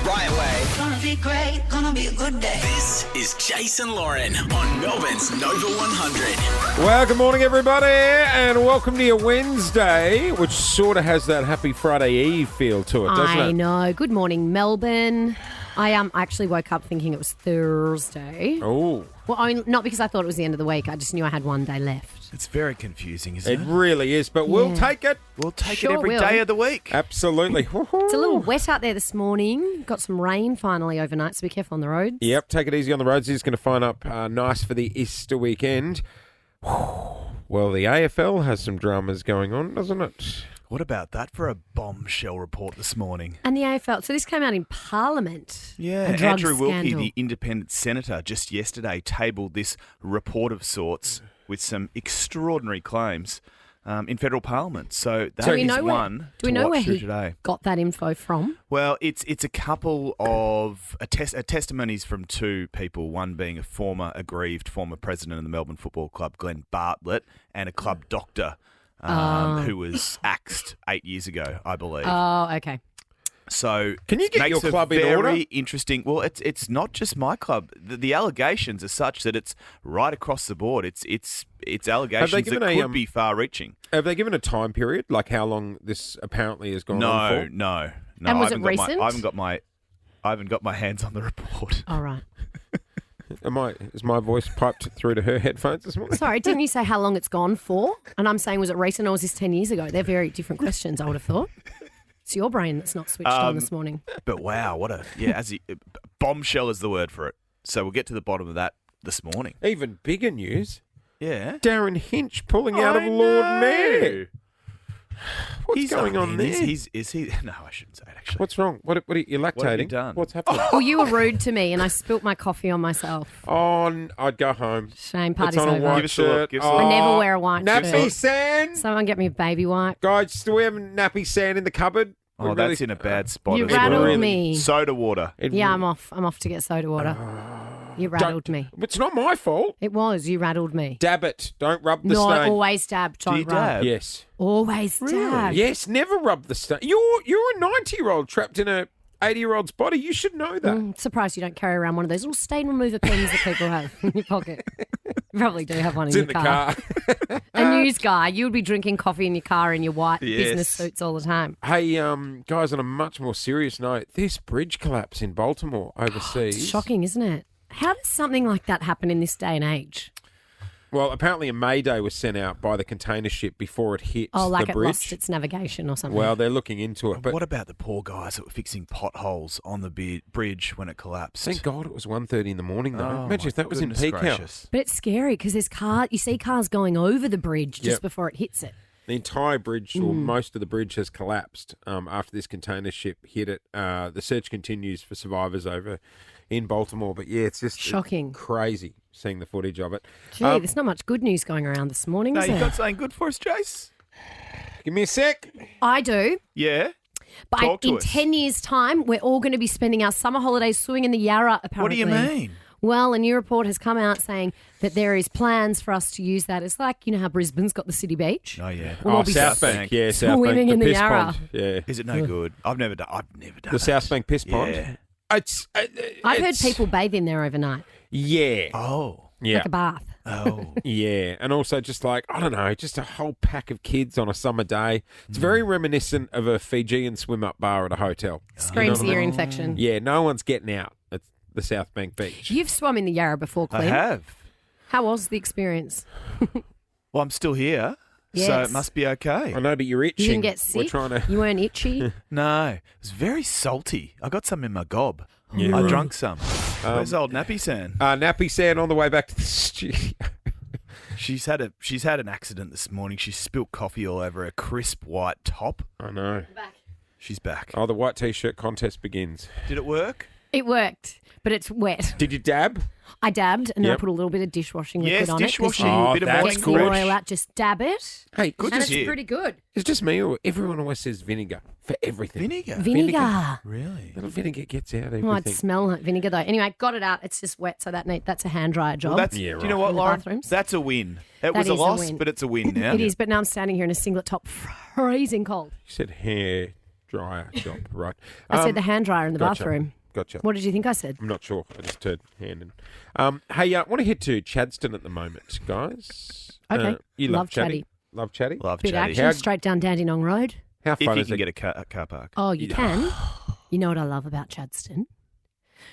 right way. Gonna be great, gonna be a good day. This is Jason Lauren on Melbourne's Nova 100. Well, good morning, everybody, and welcome to your Wednesday, which sort of has that happy Friday Eve feel to it, doesn't it? I know. Good morning, Melbourne. I actually woke up thinking it was Thursday. Oh, Well, not because I thought it was the end of the week. I just knew I had one day left. It's very confusing, isn't it it? really is, but we'll take it. We'll take Sure it every will. day of the week. Absolutely. It's a little wet out there this morning. Got some rain finally overnight, so be careful on the roads. Yep, take it easy on the roads. It's going to find up nice for the Easter weekend. Well, the AFL has some dramas going on, doesn't it? What about that for a bombshell report this morning? And the AFL. So this came out in Parliament. Yeah, A drug Andrew Wilkie, scandal. the independent senator, just yesterday tabled this report of sorts with some extraordinary claims in federal parliament. So that is one Do we know where he today. got that info from? Well, it's a couple of testimonies from two people, one being a former president of the Melbourne Football Club, Glenn Bartlett, and a club doctor who was axed 8 years ago, I believe. Oh, okay. So Can you get makes your club a in order? very interesting. Well, it's not just my club. The allegations are such that it's right across the board. It's allegations that given could be far-reaching. Have they given a time period, like how long this apparently has gone on for? No. And was I it haven't got recent? I haven't got my hands on the report. All right. Is my voice piped through to her headphones this morning? Sorry, didn't you say how long it's gone for? And I'm saying, was it recent or was this 10 years ago? They're very different questions, I would have thought. It's your brain that's not switched on this morning. But wow, bombshell is the word for it. So we'll get to the bottom of that this morning. Even bigger news. Yeah. Darren Hinch pulling out of Lord Mayor. What's going on there? Is he? No, I shouldn't say it, actually. What's wrong? What are you lactating? What have you done? What's happening? Well, you were rude to me and I spilt my coffee on myself. I'd go home. Shame, It's party's on a over. white Give us a look, shirt. give us a look. I never wear a white Nappy shirt. sand. Someone get me a baby wipe. Guys, do we have nappy sand in the cupboard? Oh, that's in a bad spot. You as well. rattled me. Soda water. Yeah, I'm off. I'm off to get soda water. You rattled me. It's not my fault. It was. You rattled me. Dab it. Don't rub the No, stain. always dab. Don't Do you rub. dab? Yes. Always dab. Yes, never rub the stain. You're a 90-year-old trapped in a 80-year-old's body. You should know that. Surprised you don't carry around one of those little stain remover pens that people have in your pocket. You probably do have one It's in in your the car. car. A news guy, you would be drinking coffee in your car in your white Yes. business suits all the time. Hey, guys, on a much more serious note, this bridge collapse in Baltimore overseas. It's shocking, isn't it? How does something like that happen in this day and age? Well, apparently a mayday was sent out by the container ship before it hit Oh, like the it bridge. lost its navigation or something. Well, they're looking into it. But What about the poor guys that were fixing potholes on the bridge when it collapsed? thank God it was 1:30 in the morning, though. Oh, Imagine my if that was in goodness peak gracious. hour. But it's scary because you see cars going over the bridge just Yep. before it hits it. The entire bridge, or most of the bridge, has collapsed after this container ship hit it. The search continues for survivors over in Baltimore. But yeah, it's just Shocking. crazy seeing the footage of it. Gee, there's not much good news going around this morning, No, is you there? got something good for us, Jace? Give me a sec. I do. Yeah? But Talk to in us. 10 years' time, we're all going to be spending our summer holidays swimming in the Yarra, apparently. What do you mean? Well, a new report has come out saying that there is plans for us to use that. It's like, you know how Brisbane's got the city beach? Oh, yeah. We'll all be South Bank. Yeah, South Bank. swimming in the piss Yarra. pond. Yeah. Is it no good? I've never done The South Bank piss pond. Yeah. I've heard people bathe in there overnight, Yeah. Oh. Yeah. like a bath. Oh. Yeah, and also just like, I don't know, just a whole pack of kids on a summer day. It's very reminiscent of a Fijian swim-up bar at a hotel. Screams what I ear mean? infection. Yeah, no one's getting out at the South Bank beach. You've swum in the Yarra before, I Clint. have. How was the experience? Well, I'm still here, so Yes. it must be okay. I know, but you're itching. You didn't get sick? We're trying to... You weren't itchy? No, it was very salty. I got some in my gob. Yeah, I right. drunk some. Where's old Nappy San? Nappy Sand on the way back to the studio. She's had an accident this morning. She spilt coffee all over her crisp white top. I know. She's back. Oh, the white T-shirt contest begins. Did it work? It worked, but it's wet. Did you dab? I dabbed and then I Yep. put a little bit of dishwashing liquid Yes, on dishwashing. it. Oh, bit of that's morning Gets the good. fresh. oil out, just dab it. Hey, good And to it's hear. pretty good. It's just me or everyone always says vinegar for everything. Vinegar. Vinegar. Really? Little vinegar gets out everything. Oh, I'd smell like vinegar though. Anyway, got it out. It's just wet, so that's a hand dryer job. Well, that's, Yeah, do you know right. what, In the Lauren? bathrooms. That's a win. It That was a is a loss, win. but it's a win now. It is, but now I'm standing here in a singlet top, freezing cold. You said hair dryer shop, right? I said the hand dryer in the gotcha. bathroom. Gotcha. What did you think I said? I'm not sure. I just heard hand. And, hey, I want to head to Chadston at the moment, guys. Okay. You Love love Chatty? Chatty. Love Chatty? Love Bit Chatty. action straight down Dandenong Road. How If fun you is can it? get a car park. Oh, you can. You know what I love about Chadston?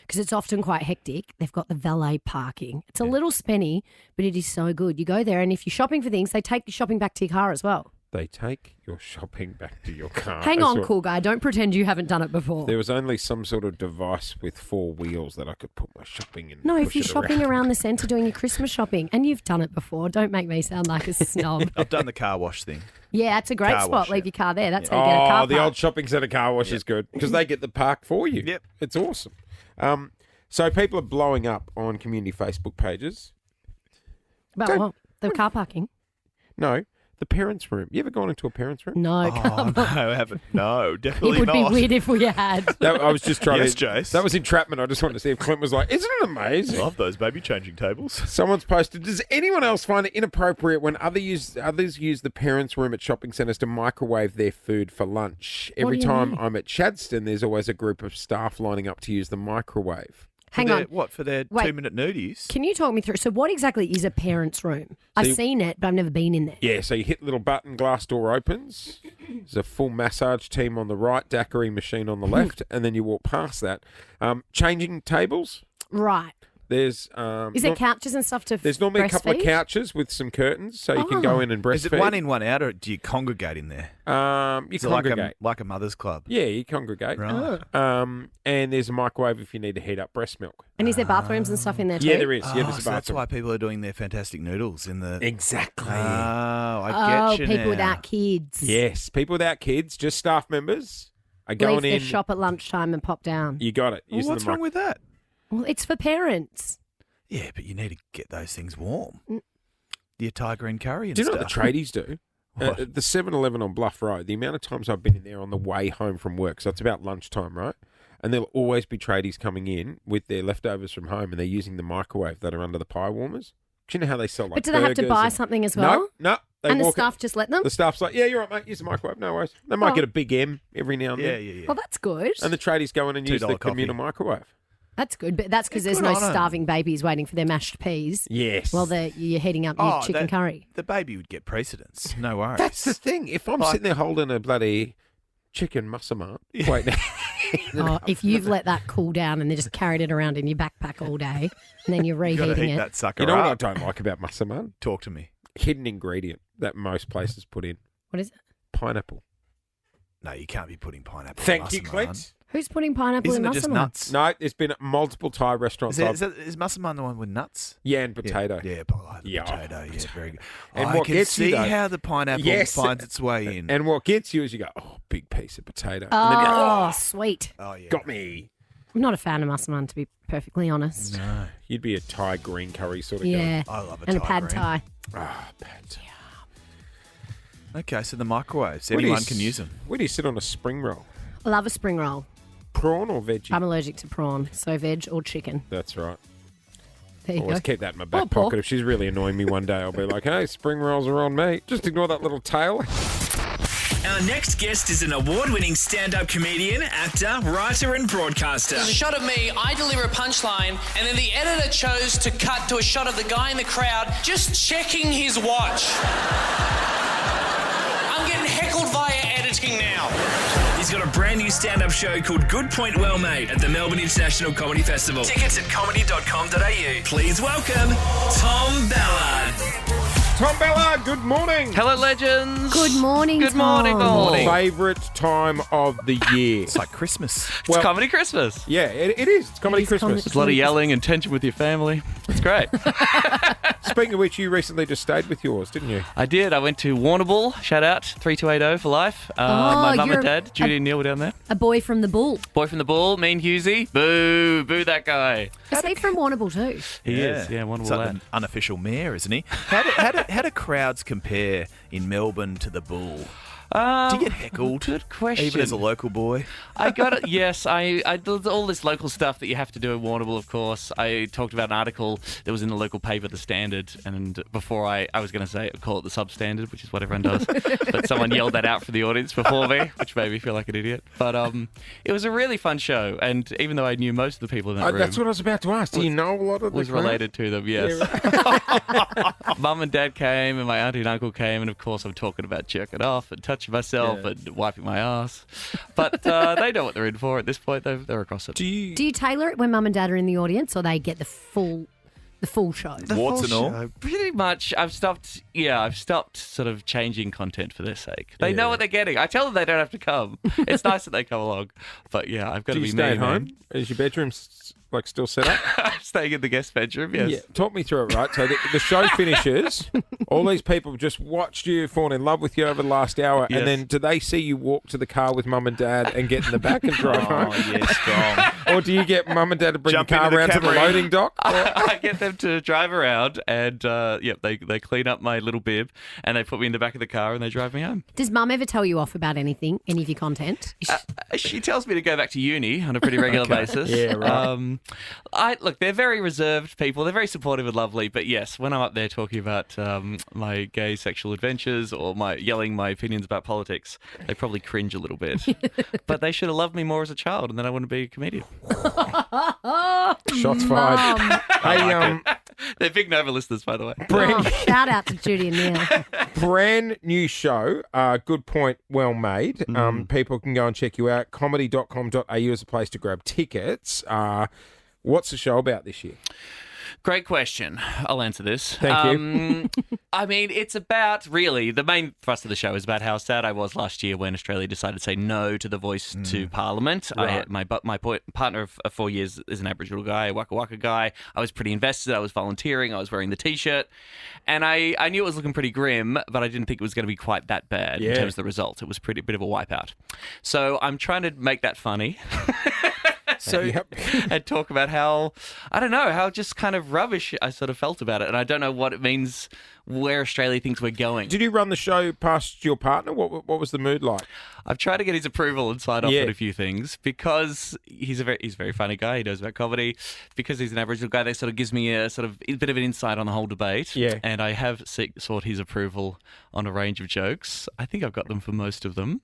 Because it's often quite hectic. They've got the valet parking. It's a little spenny, but it is so good. You go there, and if you're shopping for things, they take your shopping back to your car as well. They take your shopping back to your car. Hang as on, well. cool guy. Don't pretend you haven't done it before. There was only some sort of device with 4 wheels that I could put my shopping in. No, and if push you're it shopping around the centre doing your Christmas shopping, and you've done it before, don't make me sound like a snob. I've done the car wash thing. Yeah, it's a great Car spot. wash, Leave yeah. your car there. That's how you get a car the park. old shopping centre car wash is good because they get the park for you. Yep. It's awesome. So people are blowing up on community Facebook pages. But what? The car parking? No, the parents' room. You ever gone into a parents' room? No, Oh, no, I haven't. No, definitely it would not. be weird if we had. I was just trying Yes, to. Jace. That was entrapment. I just wanted to see if Clint was like, isn't it amazing? Love those baby changing tables. Someone's posted, does anyone else find it inappropriate when others use the parents' room at shopping centres to microwave their food for lunch? Every do you time mean? I'm at Chadston, there's always a group of staff lining up to use the microwave. Hang on. What, for their Wait. 2-minute nudies? Can you talk me through? So what exactly is a parent's room? I've you- seen it, but I've never been in there. Yeah, so you hit the little button, glass door opens. There's a full massage team on the right, daiquiri machine on the left, and then you walk past that. Changing tables. Right. There's Is there couches and stuff to there's normally a couple of breastfeed? couches with some curtains, so you can go in and breastfeed. Is it one in, one out, or do you congregate in there? You Is it like congregate. like a mother's club? Yeah, you congregate. Right. And there's a microwave if you need to heat up breast milk. And is there bathrooms and stuff in there too? Yeah, there is. Yeah, Oh, there's a so that's bathroom. why people are doing their fantastic noodles in the... Exactly. Oh, I Oh, get you people now. without kids. Yes, people without kids, just staff members are going Leave their in. shop at lunchtime and pop down. You got it. Well, Using what's the wrong with that? Well, it's for parents. Yeah, but you need to get those things warm. Your Thai green curry and Do you know stuff. what the tradies do? What? The 7-Eleven on Bluff Road, the amount of times I've been in there on the way home from work, so it's about lunchtime, right? And there'll always be tradies coming in with their leftovers from home and they're using the microwave that are under the pie warmers. Do you know how they sell like But do they have to burgers buy and- something as well? No. They And the walk staff just let them? The staff's like, yeah, you're right, mate. Use the microwave. No worries. They might Oh. get a big M every now and Yeah, then. yeah, yeah. Well, that's good. And the tradies go in and use the $2 coffee. communal microwave. That's good, but that's because Yeah, there's good no on 'em. starving babies waiting for their mashed peas. Yes. Well, you're heating up your chicken curry. The baby would get precedence. No worries. That's the thing. If I'm sitting there holding a bloody chicken massaman, wait now. Oh, if you've let that cool down and then just carried it around in your backpack all day, and then you're You gotta reheating heat it. that sucker You know what I up. don't like about massaman? Talk to me. Hidden ingredient that most places put in. What is it? Pineapple. No, you can't be putting pineapple in Thank you, massaman. Clint. Who's putting pineapple Isn't in it just massaman? nuts? No, there's been multiple Thai restaurants. Is massaman the one with nuts? Yeah, and potato. Yeah, I like the Yeah, potato. Yeah, very good. And I what can gets you, see though- how the pineapple Yes. finds its way in. And what gets you is you go, oh, big piece of potato. And then you go, Oh, sweet. oh, yeah. got me. I'm not a fan of massaman, to be perfectly honest. No. You'd be a Thai green curry sort of Yeah. I love a And a Thai pad green. thai. guy. Ah, pad thai. Okay, so the microwaves. Where do Anyone you can s- use them. Where do you sit on a spring roll? I love a spring roll. Prawn or veggie? I'm allergic to prawn, so veg or chicken. That's right. There you Always go. keep that in my back Or pork. pocket. If she's really annoying me one day, I'll be like, hey, spring rolls are on me. Just ignore that little tail. Our next guest is an award-winning stand-up comedian, actor, writer and broadcaster. There's a shot of me, I deliver a punchline, and then the editor chose to cut to a shot of the guy in the crowd just checking his watch. I'm getting heckled via editing now. He's got a brand new stand-up show called Good Point Well Made at the Melbourne International Comedy Festival. Tickets at comedy.com.au. Please welcome Tom Ballard. Tom Ballard, good morning. Hello, legends. Good morning, Good morning, Tom. morning. Favourite time of the year. It's like Christmas. It's Comedy Christmas. Yeah, it is. It's comedy It is Christmas. comedy- There's a lot of yelling and tension with your family. It's great. Speaking of which, you recently just stayed with yours, didn't you? I did. I went to Warrnambool. Shout out 3280 for life. My mum you're and dad, Judy and Neil, were down there. A boy from the bull. Boy from the Bull, Mean Hughesy. Boo, boo that guy. Is he from Warrnambool too? He is. Yeah, Warrnambool It's like lad. an unofficial mayor, isn't he? How do crowds compare in Melbourne to the Bull? Do you get heckled? Good question. Even as a local boy? I got it. Yes, I all this local stuff that you have to do in Warrnambool, of course. I talked about an article that was in the local paper, The Standard, and before I was going to say call it the Substandard, which is what everyone does, but someone yelled that out for the audience before me, which made me feel like an idiot. But it was a really fun show, and even though I knew most of the people in that room, that's what I was about to ask. Do you know a lot of the was crowd? related to them? Yes. Mum and Dad came, and my auntie and uncle came, and of course I'm talking about jerking off and touching myself and wiping my ass. But they know what they're in for at this point. They're across it. Do you Do you tailor it when Mum and Dad are in the audience, or they get the full show? Warts and all? Pretty much. I've stopped sort of changing content for their sake. They know what they're getting. I tell them they don't have to come. It's nice that they come along. But yeah, I've got do to you be stay mean, at home? man. Is your bedroom still set up? I'm staying in the guest bedroom, yes. Yeah, talk me through it, right? So the show finishes, all these people just watched you, fallen in love with you over the last hour, Yes. and then do they see you walk to the car with Mum and Dad and get in the back and drive home? Oh, yeah, strong. Or do you get Mum and Dad to bring Jump the car into the around to the Camry. loading dock? I get them to drive around and, they clean up my little bib and they put me in the back of the car and they drive me home. Does Mum ever tell you off about anything, any of your content? She tells me to go back to uni on a pretty regular basis. Yeah, right. Look, they're very reserved people. They're very supportive and lovely. But yes, when I'm up there talking about my gay sexual adventures or yelling my opinions about politics, they probably cringe a little bit. But they should have loved me more as a child, and then I wouldn't be a comedian. Shots fired. Hey, They're big Nova listeners, by the way. Oh, shout out to Judy and Neil. brand new show. Good point, well made. People can go and check you out. Comedy.com.au is a place to grab tickets. What's the show about this year? Great question. I'll answer this. Thank you. I mean, it's about, really, the main thrust of the show is about how sad I was last year when Australia decided to say no to the voice to Parliament. Right. My partner of 4 years is an Aboriginal guy, a Waka Waka guy. I was pretty invested. I was volunteering. I was wearing the T-shirt. And I knew it was looking pretty grim, but I didn't think it was going to be quite that bad in terms of the result. It was a bit of a wipeout. So I'm trying to make that funny. And talk about how just kind of rubbish I sort of felt about it. And I don't know what it means, where Australia thinks we're going. Did you run the show past your partner? What was the mood like? I've tried to get his approval and sign off on a few things because he's a very funny guy. He knows about comedy. Because he's an Aboriginal guy, that sort of gives me a bit of an insight on the whole debate. Yeah. And I have sought his approval on a range of jokes. I think I've got them for most of them.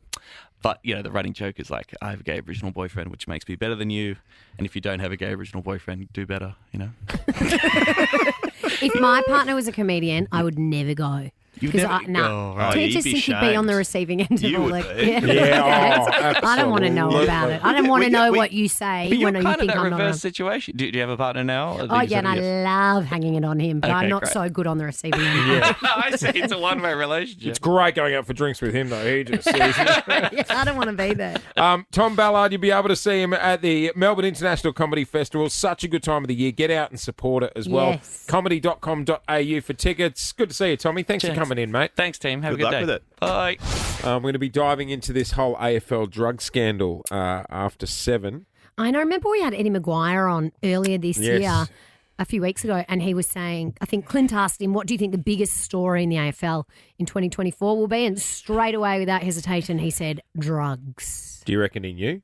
But, the running joke is like, I have a gay Aboriginal boyfriend, which makes me better than you. And if you don't have a gay Aboriginal boyfriend, do better, If my partner was a comedian, I would never go. You'd Because never no, go. I Oh, just you'd be think you'd be on the shamed. receiving end of You all would like, be. I don't want to know absolutely. about it. I don't want to know what you say But you're when you kind of think that I'm not reverse around. situation. Do you have a partner now? Or do Oh you yeah, and sort I of- yes? love hanging it on him, but I'm Okay, not great. so good on the receiving end. I see. It's a one-way relationship. It's great going out for drinks with him, though. He just sees Yeah, I don't want to be there. Tom Ballard, you'll be able to see him at the Melbourne International Comedy Festival. Such a good time of the year. Get out and support it as well. Yes. Comedy.com.au for tickets. Good to see you, Tommy. Thanks for Cheers. coming in, mate. Thanks, team. Have Good a good luck day. with it. Bye. We're going to be diving into this whole AFL drug scandal after 7. I know. Remember we had Eddie Maguire on earlier this Yes. year, a few weeks ago, and he was saying, I think Clint asked him, what do you think the biggest story in the AFL in 2024 will be? And straight away, without hesitation, he said drugs. Do you reckon he knew?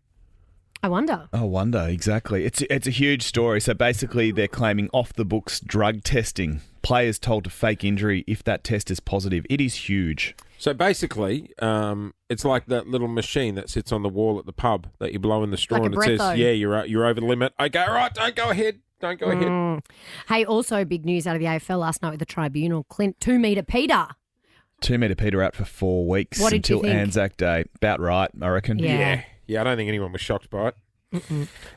I wonder. I wonder, exactly. It's a huge story. So basically they're claiming off-the-books drug testing. Players told to fake injury if that test is positive. It is huge. So basically, it's like that little machine that sits on the wall at the pub that you blow in the straw Like a and it says, breatho. yeah, you're over the limit. Okay, all right, don't go ahead. Don't go ahead. Hey, also big news out of the AFL last night with the tribunal. Clint, 2 metre Peter. 2 metre Peter out for 4 weeks What did you until think? Anzac Day. About right, I reckon. Yeah. Yeah, I don't think anyone was shocked by it.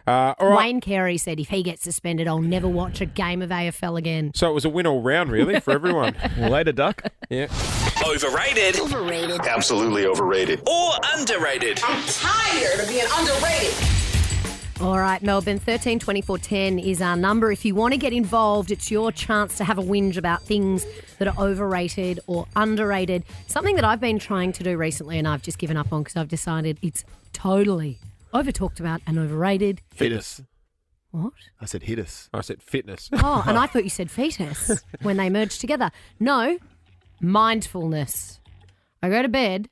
All right. Wayne Carey said if he gets suspended, I'll never watch a game of AFL again. So it was a win all round, really, for everyone. Later, Duck. Yeah. Overrated Absolutely overrated. or underrated? I'm tired of being underrated. All right, Melbourne, 13 24 10 is our number. If you want to get involved, it's your chance to have a whinge about things that are overrated or underrated. Something that I've been trying to do recently and I've just given up on because I've decided it's totally over-talked about and overrated. Hit us. What? I said hit us. I said fitness. Oh, and I thought you said fetus when they merged together. No, mindfulness. I go to bed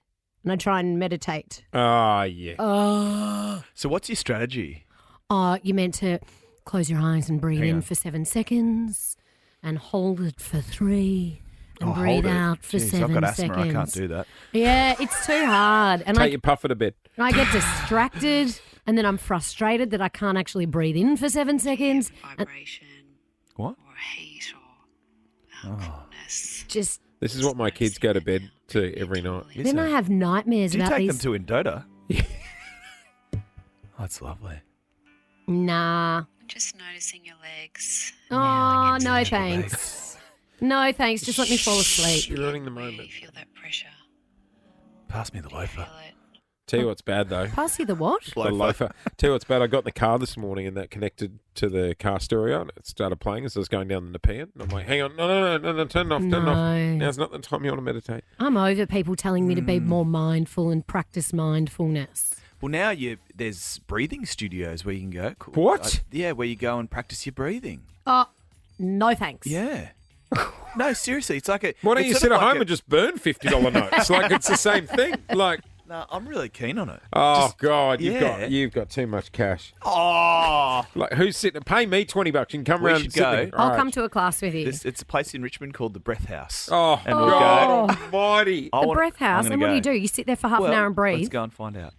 and I try and meditate. Oh, yeah. So what's your strategy? You're meant to close your eyes and breathe Hang in on. for 7 seconds and hold it for 3 and Hold breathe it. out for Jeez, 7 I've got asthma. seconds. I can't do that. Yeah, it's too hard. And Take your puff it a bit. I get distracted and then I'm frustrated that I can't actually breathe in for 7 seconds. And Vibration What? or heat or coolness. just This is what my kids go to bed to every night. then I have nightmares Do you about take these. them to Indota? Oh, that's lovely. Nah. Just noticing your legs. Oh, no thanks. No thanks. Just let me fall asleep. You're ruining the Where you moment. feel that pressure. Pass me the loafer. Feel it. Tell you what's bad, though. Pass you the what? The loafer. Tell you what's bad. I got in the car this morning and that connected to the car stereo and it started playing as I was going down the Nepean. And I'm like, hang on, no, turn it off, turn it off. No. Now's not the time you want to meditate. I'm over people telling me to be more mindful and practice mindfulness. Well, now there's breathing studios where you can go. Cool. What? Yeah, where you go and practice your breathing. Oh, no thanks. Yeah. No, seriously, it's like a. Why don't it's you sort sit of at like home a- and just burn $50 notes? Like it's the same thing. Like, No, I'm really keen on it. oh Just- God, yeah. you've got too much cash. Oh, Like who's sitting? Pay me $20. You can come We around should and sit go. there. I'll All come right. to a class with you. it's a place in Richmond called the Breath House. Oh, And we'll God go. Almighty! I the want- breath house. I'm And gonna what do go. you do? You sit there for half Well, an hour and breathe. Let's go and find out.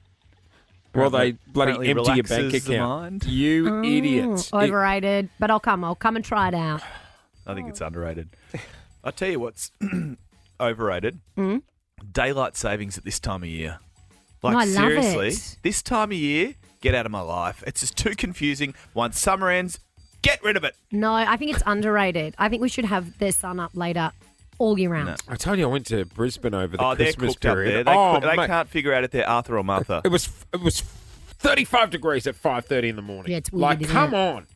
Well, they bloody apparently empty your bank relaxes the account. mind. You idiots! Overrated. But I'll come and try it out. I think it's underrated. I'll tell you what's overrated. Daylight savings at this time of year. Like, No, I love seriously, it. this time of year, get out of my life. It's just too confusing. Once summer ends, get rid of it. No, I think it's underrated. I think we should have the sun up later all year round. I told you I went to Brisbane over the Oh, they're Christmas cooked up period. there. They mate, can't figure out if they're Arthur or Martha. It was 35 degrees at 5:30 in the morning. Yeah, it's weird, like, isn't come it? on,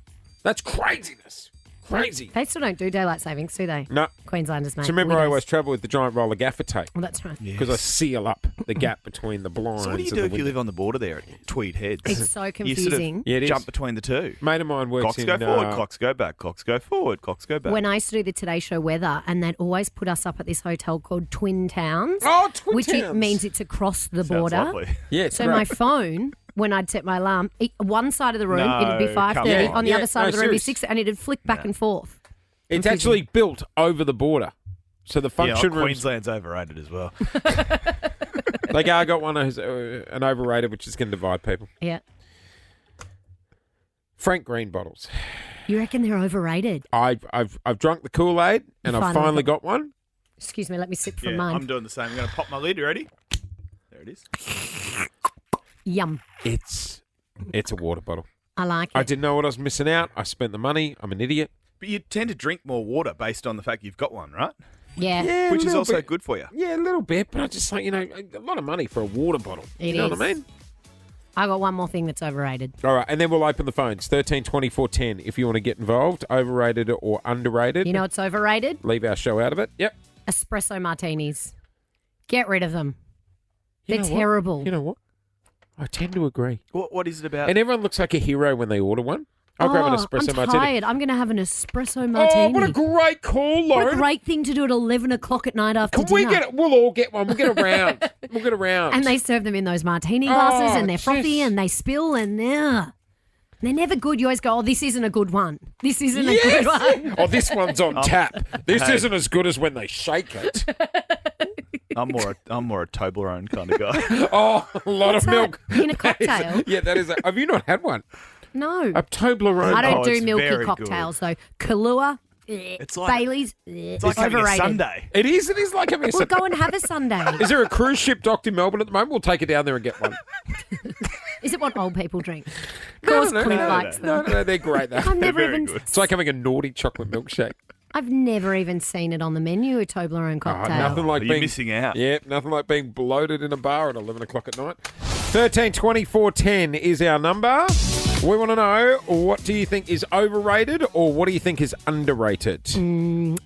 that's craziness. Crazy. They still don't do daylight savings, do they? No. Queenslanders, mate. So remember, I Winners. always travel with the giant roll of gaffer tape Well, that's right. because I seal up the gap between the blinds. So what do you and do the if you window. live on the border there at Tweed Heads? It's so You confusing. sort of Yeah, it is. jump between the two. Mate of mine works Clocks in. go forward, clocks go back, clocks go forward, clocks go back. When I used to do the Today Show weather, and they'd always put us up at this hotel called Twin Towns. Oh, Twin which it Towns. means it's across the Sounds border. lovely. Yeah, it's So great. my phone, when I'd set my alarm, one side of the room No, it'd be 5:30, come on. on the Yeah, other side no, of the room it'd be serious. 6, and it'd flick back and forth. It's actually built over the border. So the Yeah, function rooms, Queensland's overrated as well. like I got one who's an overrated, which is going to divide people. Yeah. Frank Green bottles. You reckon they're overrated? I've drunk the Kool-Aid and You I've finally finally got- got one. Excuse me, let me sip from Yeah, mine. I'm doing the same. I'm going to pop my lid. You ready? There it is. Yum. It's a water bottle. I like it. I didn't know what I was missing out. I spent the money. I'm an idiot. But you tend to drink more water based on the fact you've got one, right? Yeah. Yeah, Which a is little also bit. good for you. Yeah, a little bit, but I just like, a lot of money for a water bottle. It you know is. what I mean? I got one more thing that's overrated. All right, and then we'll open the phones. 13 24 10 if you want to get involved. Overrated or underrated. You know what's overrated? Leave our show out of it. Yep. Espresso martinis. Get rid of them. You They're know what? terrible. You know what? I tend to agree. What is it about? And everyone looks like a hero when they order one. I'll grab an espresso I'm martini. tired. I'm going to have an espresso martini. Oh, what a great call, What a Lauren. great thing to do at 11 o'clock at night after Can we dinner. get it? We'll all get one. We'll get a round. We'll get a round. And they serve them in those martini glasses, Oh, and they're frothy, jeez. and they spill, and they're never good. You always go, oh, this isn't a good one. This isn't a Yes! good one. Oh, this one's on tap. This Hey. isn't as good as when they shake it. I'm more a Toblerone kind of guy. Oh, a lot What's of milk. that? In a cocktail? Yeah, that is. Have you not had one? No. A Toblerone. I don't Oh, do it's milky very cocktails, though. Kahlua, It's like Bailey's, it's like having a overrated. Sunday. It is. It is like having a. We'll go and have a Sunday. Is there a cruise ship docked in Melbourne at the moment? We'll take it down there and get one. Is it what old people drink? Of course, no, Clint no, likes them. No, they're great. Though. I've never very even. good. It's like having a naughty chocolate milkshake. I've never even seen it on the menu. A Toblerone Oh, cocktail. nothing like You're being missing out. Yeah, nothing like being bloated in a bar at 11 o'clock at night. 13 24 10 is our number. We want to know, what do you think is overrated or what do you think is underrated?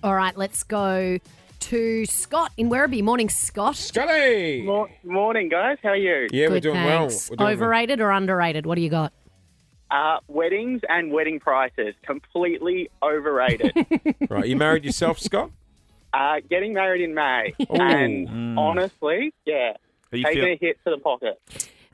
All right, let's go to Scott in Werribee. Morning, Scott. Scotty! Morning, guys. How are you? Yeah, we're Good, doing thanks. well. We're doing Overrated or underrated? What do you got? Weddings and wedding prices, completely overrated. well. Right, you married yourself, Scott? Getting married in May. Ooh. And honestly, yeah, But you Taking feel- a hit to the pocket.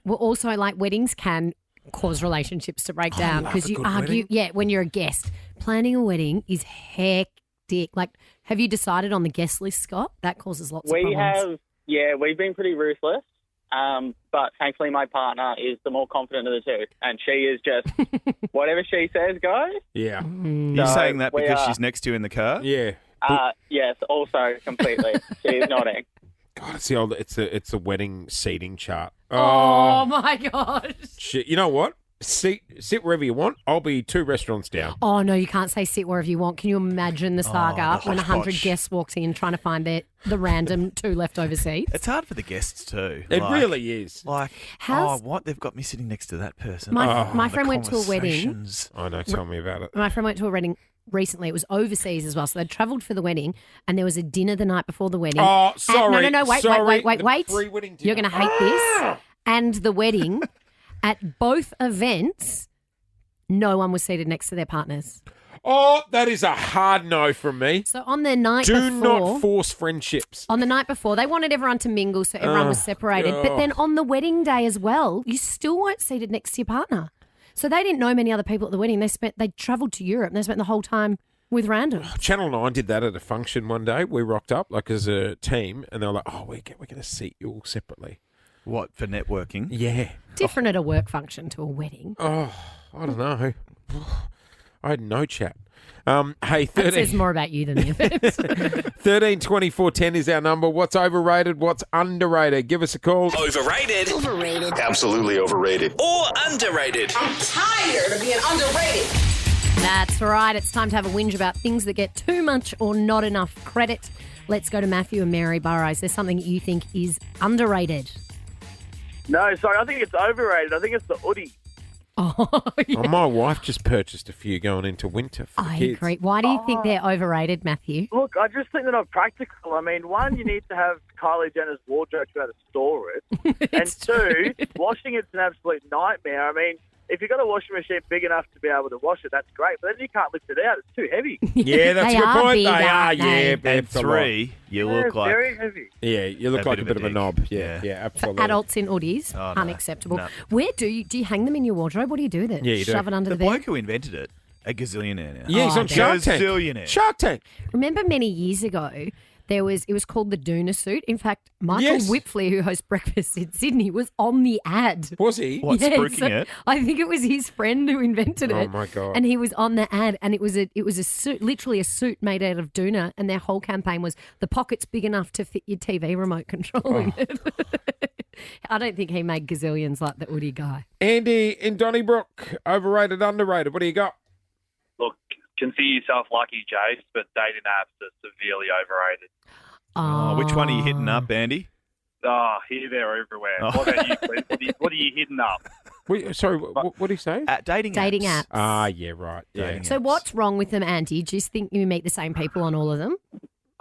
Well, also, like, weddings can cause relationships to break down love because a you good argue. wedding. Yeah, when you're a guest. Planning a wedding is hectic. Like, have you decided on the guest list, Scott? That causes lots of We problems. we've been pretty ruthless. But thankfully my partner is the more confident of the two. And she is just, whatever she says goes. Yeah. You're So saying that we because are- she's next to you in the car? Yeah. Yes, also completely. She is nodding. God, it's the old. It's a wedding seating chart. Oh, my gosh. Shit. You know what? Sit wherever you want. I'll be 2 restaurants down. Oh, no, you can't say sit wherever you want. Can you imagine the saga the when 100 hodgepodge. guests walks in trying to find the random 2 leftover seats? It's hard for the guests too. It really is. Like, How's- what? They've got me sitting next to that person. My the friend went to a wedding. conversations. I know. Tell me about it. My friend went to a wedding recently. It was overseas as well. So they'd travelled for the wedding and there was a dinner the night before the wedding. Oh, sorry. No, wait. The pre-wedding You're dinner. going to hate this. And the wedding, at both events, no one was seated next to their partners. Oh, that is a hard no from me. So on the night Do before... not force friendships. On the night before, they wanted everyone to mingle, so everyone was separated. But then on the wedding day as well, you still weren't seated next to your partner. So they didn't know many other people at the wedding. They travelled to Europe and they spent the whole time with randoms. Channel 9 did that at a function one day. We rocked up like as a team, and they were like, "Oh, we're going to seat you all separately." What, for networking? Yeah. Different at a work function to a wedding. Oh, I don't know. I had no chat. Hey, That says 13, more about you than the event. 13 24 10 is our number. What's overrated? What's underrated? Give us a call. Overrated Absolutely overrated. or underrated? I'm tired of being underrated. That's right. It's time to have a whinge about things that get too much or not enough credit. Let's go to Matthew and Mary Burrows. There's something that you think is underrated. No, sorry, I think it's overrated. I think it's the hoodie. Oh, yeah. Oh, my wife just purchased a few going into winter for the I kids. agree. Why do you think they're overrated, Matthew? Look, I just think they're not practical. I mean, one, you need to have Kylie Jenner's wardrobe to be able to store it. And two, washing it's an absolute nightmare. I mean, if you've got a washing machine big enough to be able to wash it, that's great. But then you can't lift it out. It's too heavy. Yeah, that's They a good are point. big, They are, aren't yeah. they? they're And 3, you Yeah, look like... very heavy. Yeah, you look A like a bit bit of of a a dick. knob. Yeah, Yeah. yeah, For absolutely. adults in hoodies, Oh, no. unacceptable. No. Where do you hang them in your wardrobe? What do you do with it? Yeah, you do. Shove it under The the bloke bed? who invented it, a gazillionaire now. Yeah, he's Oh, on Shark Tank. Gazillionaire. Shark Tank. Remember many years ago, it was called the Doona suit. In fact, Michael Yes. Whipfley, who hosts Breakfast in Sydney, was on the ad. Was he? What, Yeah, spruiking so it? I think it was his friend who invented Oh, it. my God. And he was on the ad, and it was a suit, literally a suit made out of Doona, and their whole campaign was the pocket's big enough to fit your TV remote control in it. I don't think he made gazillions like the Woody guy. Andy in Donnybrook, overrated, underrated. What do you got? Look, consider yourself lucky, Jace, but dating apps are severely overrated. Oh, which one are you hitting up, Andy? Oh, here, there, everywhere. Oh. What about you, Clint? What are you hitting up? Wait, sorry, what do you say? Dating Dating apps. Ah, yeah, right. Yeah. Dating So apps. what's wrong with them, Andy? Do you think you meet the same people on all of them?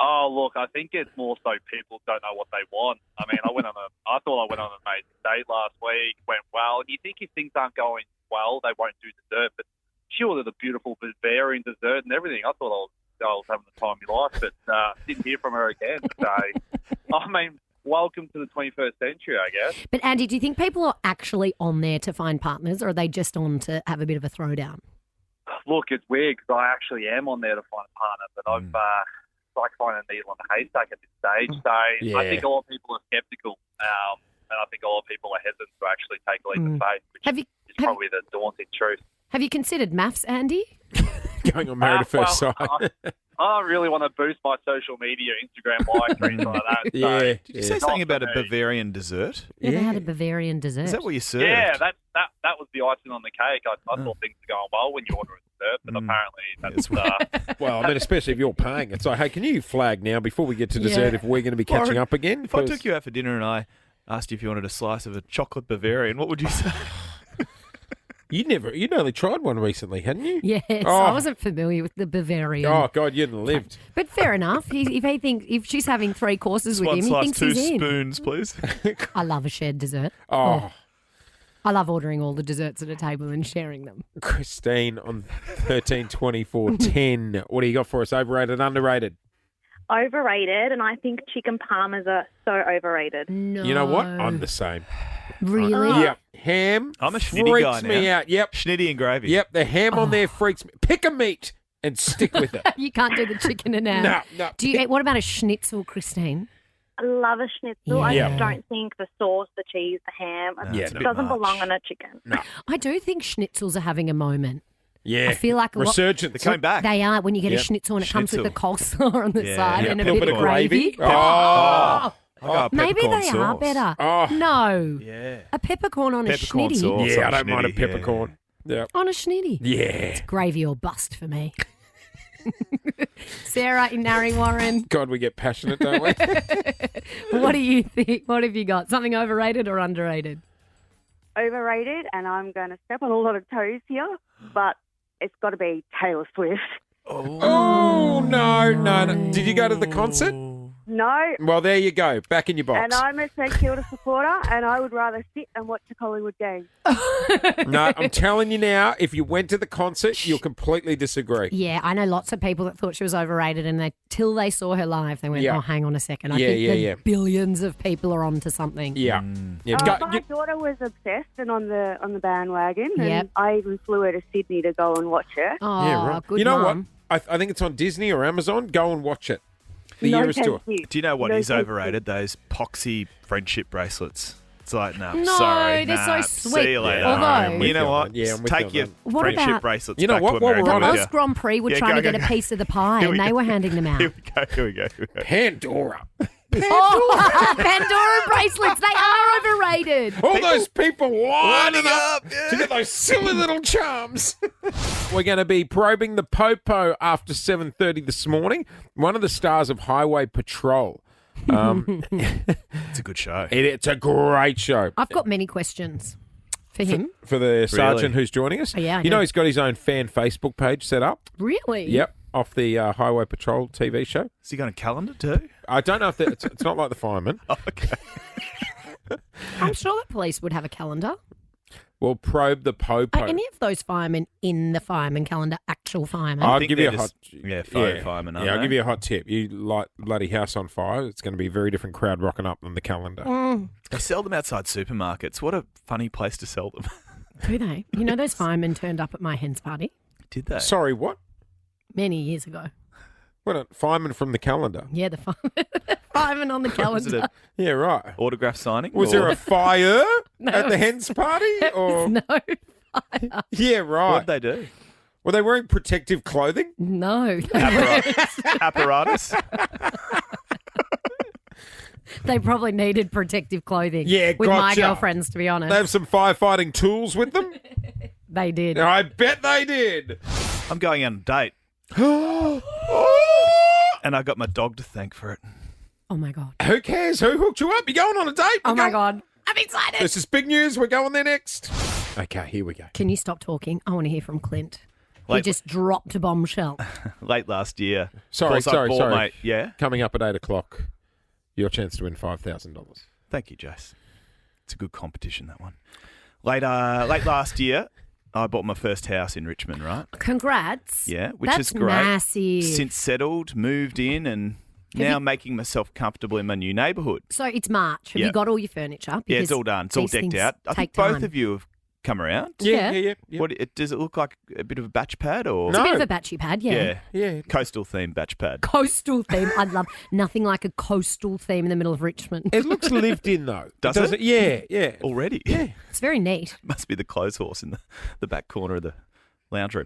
Oh, look, I think it's more so people don't know what they want. I mean, I thought I went on an amazing date last week, went well, and you think if things aren't going well, they won't do dessert, but she ordered a beautiful Bavarian dessert and everything. I thought I was having the time of my life, but didn't hear from her again. So, I mean, welcome to the 21st century, I guess. But Andy, do you think people are actually on there to find partners, or are they just on to have a bit of a throwdown? Look, it's weird because I actually am on there to find a partner, but I've it's like finding a needle in a haystack at this stage. So Yeah. I think a lot of people are sceptical, and I think a lot of people are hesitant to actually take a leap of faith, which is probably the daunting truth. Have you considered maths, Andy? Going on Married at First Sight. I really want to boost my social media, Instagram likes, things like that. Yeah. So Did you say not something about a for me. Bavarian dessert? Never had a Bavarian dessert. Is that what you served? Yeah, that was the icing on the cake. I thought things were going well when you order a dessert, but apparently that's Well, I mean, especially if you're paying. It's like, hey, can you flag now before we get to dessert if we're going to be catching up again? If I took you out for dinner and I asked you if you wanted a slice of a chocolate Bavarian, what would you say? You'd only tried one recently, hadn't you? Yes, Oh. I wasn't familiar with the Bavarian. Oh, God, you hadn't lived. But fair enough. If she's having 3 courses with One him, he slice, thinks 2 he's in. spoons, please. I love a shared dessert. Oh. I love ordering all the desserts at a table and sharing them. Christine on 13 24 10. What do you got for us? Overrated, underrated? overrated, and I think chicken parmas are so overrated. No. You know what? I'm the same. Really? Yep. Ham I'm a schnitty freaks guy now. me out. Yep. Schnitty and gravy. Yep. The ham on there freaks me. Pick a meat and stick with it. You can't do the chicken and ham. No. Do you? What about a schnitzel, Christine? I love a schnitzel. I Yeah. just don't think the sauce, the cheese, the ham, it's a it bit doesn't much. belong on a chicken. No. I do think schnitzels are having a moment. Yeah. I feel like a lot- Resurgence. They're coming back. They are when you get Yep. a schnitzel and it comes with the Schnitzel. coleslaw on the Yeah. side Yeah. and a Little bit of gravy. Oh. I got a Maybe peppercorn they are sauce. better. Oh. No. Yeah. A peppercorn on Peppercorn a schnitty. sauce. Yeah, I on don't mind a schnitty, yeah. peppercorn. Yeah. On a schnitty. Yeah. Gravy or bust for me. Sarah in Narre Warren, God, we get passionate, don't we? what do you think? What have you got? Something overrated or underrated? Overrated, and I'm going to step on a lot of toes here, but it's got to be Taylor Swift. Oh, no. Did you go to the concert? No, Well, there you go. Back in your box. and I'm a St Kilda supporter, and I would rather sit and watch a Collingwood game. No, I'm telling you now, if you went to the concert, you'll completely disagree. Yeah, I know lots of people that thought she was overrated, and till they saw her live, they went, Yeah. "Oh, hang on a second. I Yeah, think yeah, that yeah. billions of people are onto something." Yeah. Yeah. My daughter was obsessed and on the bandwagon, and Yep. I even flew her to Sydney to go and watch her. Oh, Yeah, right. good You know mum. what? I think it's on Disney or Amazon. Go and watch it. The No, Eras thank tour. you. Do you know what No, is thank overrated? Those poxy friendship bracelets. It's like, no, No, sorry. they're so nah, sweet. See you later. Although- I'm with you know what? on that. Yeah, I'm with Take you your on that. What friendship about- bracelets You know back what? to While we're America. on The it- with Oz you. Grand Prix were Yeah, trying to go, get go, a piece of the pie, Here and we they go. were handing them out. Here we go. Pandora. Oh, Pandora bracelets, they are overrated. All those people lining up yeah. to get those silly little charms. We're going to be probing the Popo after 7:30 this morning. One of the stars of Highway Patrol. It's a good show. It's a great show. I've got many questions for him. For the sergeant who's joining us. Oh, yeah, I you do. know he's got his own fan Facebook page set up. Really? Yep, off the Highway Patrol TV show. Has he got a calendar too? I don't know if it's not like the fireman. Oh, okay. I'm sure the police would have a calendar. We'll probe the Popo. Are any of those firemen in the fireman calendar actual firemen? I'll think give you a they're hot. just- firemen, aren't Yeah, I'll they? give you a hot tip. You light bloody house on fire. It's going to be a very different crowd rocking up than the calendar. They sell them outside supermarkets. What a funny place to sell them. Do they? You know those firemen turned up at my hen's party Did they? Sorry, what? many years ago. What a fireman from the calendar. Yeah, the fireman on the Was it calendar. an Yeah, right. autograph signing? Was or- there a fire No. at the hens party? Or No, yeah, right. What'd they do? Were they wearing protective clothing? no. Apparatus? They probably needed protective clothing. Yeah, with my gotcha. girlfriends, to be honest. They have some firefighting tools with them? They did. I bet they did. I'm going on a date. And I got my dog to thank for it. Oh my god. Who cares? Who hooked you up? You're going on a date? Oh my god. I'm excited. This is big news. We're going there next. Okay, here we go. Can you stop talking? I want to hear from Clint. He Late- just dropped a bombshell. Late last year. Sorry, Of course, I bought sorry. my- yeah? Coming up at 8 o'clock, your chance to win $5,000. Thank you, Jace. It's a good competition, that one. Late last year, I bought my first house in Richmond, right? Congrats. Yeah, which That's is great. massive. Since settled, moved in, and Have now you- making myself comfortable in my new neighbourhood. So it's March. Have Yeah. you got all your furniture? Yeah, it's Because all done. It's all these decked things out. I think take both time. of you have come around. Yeah. What does it look like? A bit of a batch pad, or It's a bit of a batchy pad, yeah. Yeah. Coastal theme batch pad. Coastal theme. I love nothing like a coastal theme in the middle of Richmond. It looks lived in, though. Does Doesn't it? Yeah, yeah. Already. Yeah. It's very neat. Must be the clothes horse in the back corner of the lounge room.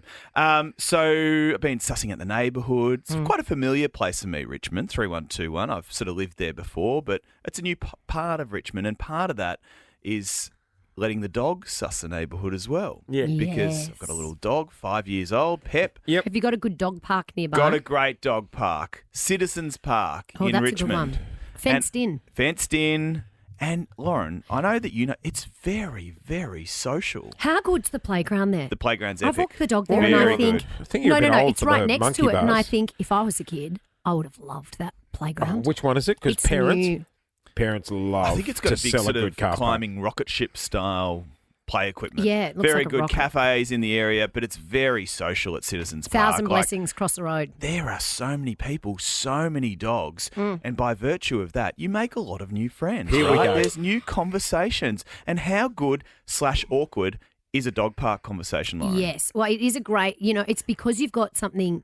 So I've been sussing out the neighbourhood. It's quite a familiar place for me, Richmond, 3121. I've sort of lived there before, but it's a new part of Richmond, and part of that is letting the dog suss the neighbourhood as well. Yeah. Because I've got a little dog, 5 years old, Pep. Yep. Have you got a good dog park nearby? Got a great dog park, Citizens Park Oh, in that's Richmond. a good one. Fenced in. Fenced in. And Lauren, I know that you know it's very, very social. How good's the playground there? The playground's I've epic. walked the dog there and Very I think, good. I think you're a bit old it's for right the next monkey to it. And I bars. think if I was a kid, I would have loved that playground. Which one is it? Because It's parents new. parents love I think it's got to a big sell sort a good of car park. climbing rocket ship style play equipment. Yeah, it looks very like a good rocket. cafes in the area, but it's very social at Citizens Park. Thousand Blessings across the road. There are so many people, so many dogs, and by virtue of that, you make a lot of new friends. Here we right? go. There's new conversations. And how good/awkward is a dog park conversation, Lauren? Yes. Well, it is a great, it's because you've got something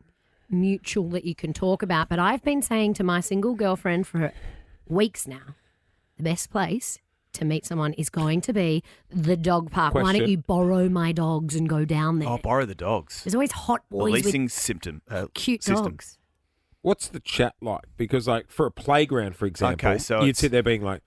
mutual that you can talk about. But I've been saying to my single girlfriend for weeks now, the best place to meet someone is going to be the dog park. Why don't Question. you borrow my dogs and go down there? Oh, borrow the dogs. There's always hot The boys leasing with cute system. dogs. What's the chat like? Because, like, for a playground, for example, Okay, so you'd it's- sit there being like,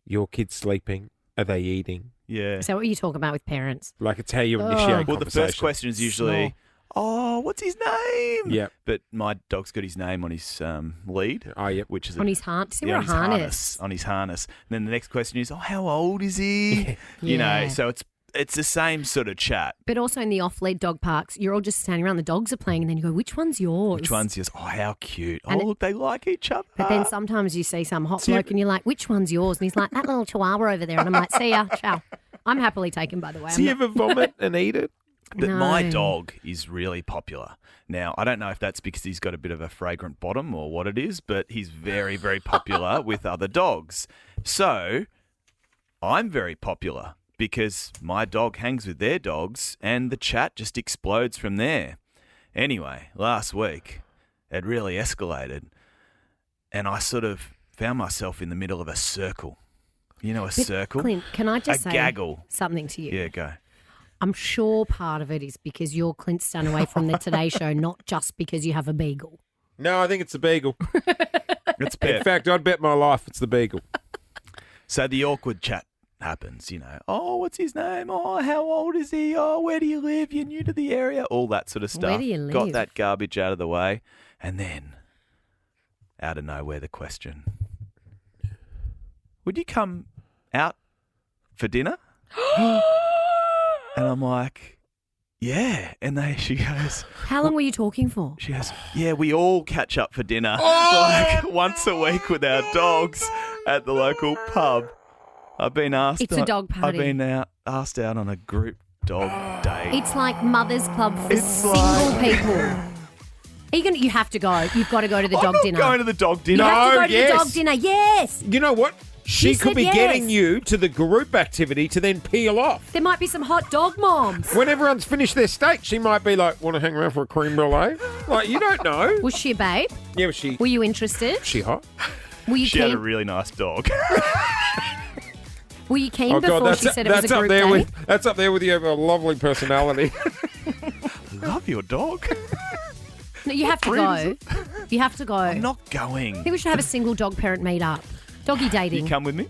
your kid's sleeping. Are they eating? Yeah. Is that what you talk about with parents? Like, it's how you Oh. initiate Well, the first question is usually, oh, what's his name? Yep. But my dog's got his name on his lead. Oh, yep. Which is On his harness. Does he yeah, wear on a his harness? On his harness. And then the next question is, oh, how old is he? You know, Yeah. so it's the same sort of chat. But also in the off-lead dog parks, you're all just standing around. The dogs are playing, and then you go, "Which one's yours?" Which one's yours? Oh, how cute. And look, they like each other. But then sometimes you see some hot See- bloke, and you're like, "Which one's yours?" And he's like, "That little chihuahua over there." And I'm like, "See ya, ciao." I'm happily taken, by the way. Do you ever vomit and eat it? But my No. dog is really popular. Now, I don't know if that's because he's got a bit of a fragrant bottom or what it is, but he's very, very popular with other dogs. So I'm very popular because my dog hangs with their dogs and the chat just explodes from there. Anyway, last week it really escalated and I sort of found myself in the middle of a circle. You know, a circle? Clint, can I just a say gaggle. something to you? Yeah, go. I'm sure part of it is because you're Clint Stanaway from the Today Show, not just because you have a beagle. No, I think it's the beagle. Let's In bet. fact, I'd bet my life it's the beagle. So the awkward chat happens, you know. Oh, what's his name? Oh, how old is he? Oh, where do you live? You're new to the area. All that sort of stuff. Where do you Got live? that garbage out of the way. And then, out of nowhere, the question. Would you come out for dinner? And I'm like, yeah. And she goes, How long were you talking for? she goes, yeah, we all catch up for dinner like once a week with our dogs at the local pub. I've been asked. It's a dog party. I've been asked out on a group dog date. It's like Mother's Club for It's single like- people. You have to go. You've got to go to the I'm dog not dinner. going to the dog You dinner. have to No, go to yes. the dog dinner. Yes. You know what? She She could said be yes. getting you to the group activity to then peel off. There might be some hot dog moms. When everyone's finished their steak, she might be like, want to hang around for a creme brulee? Like, you don't know. Was she a babe? Yeah, was she Were you interested? she hot? Were you She had a keen? really nice dog. Were you keen before she said it was a group there date? that's up there with your lovely personality. Love your dog. No, you have to go. You have to go. I'm not going. I think we should have a single dog parent meet up. Doggy dating. You come with me?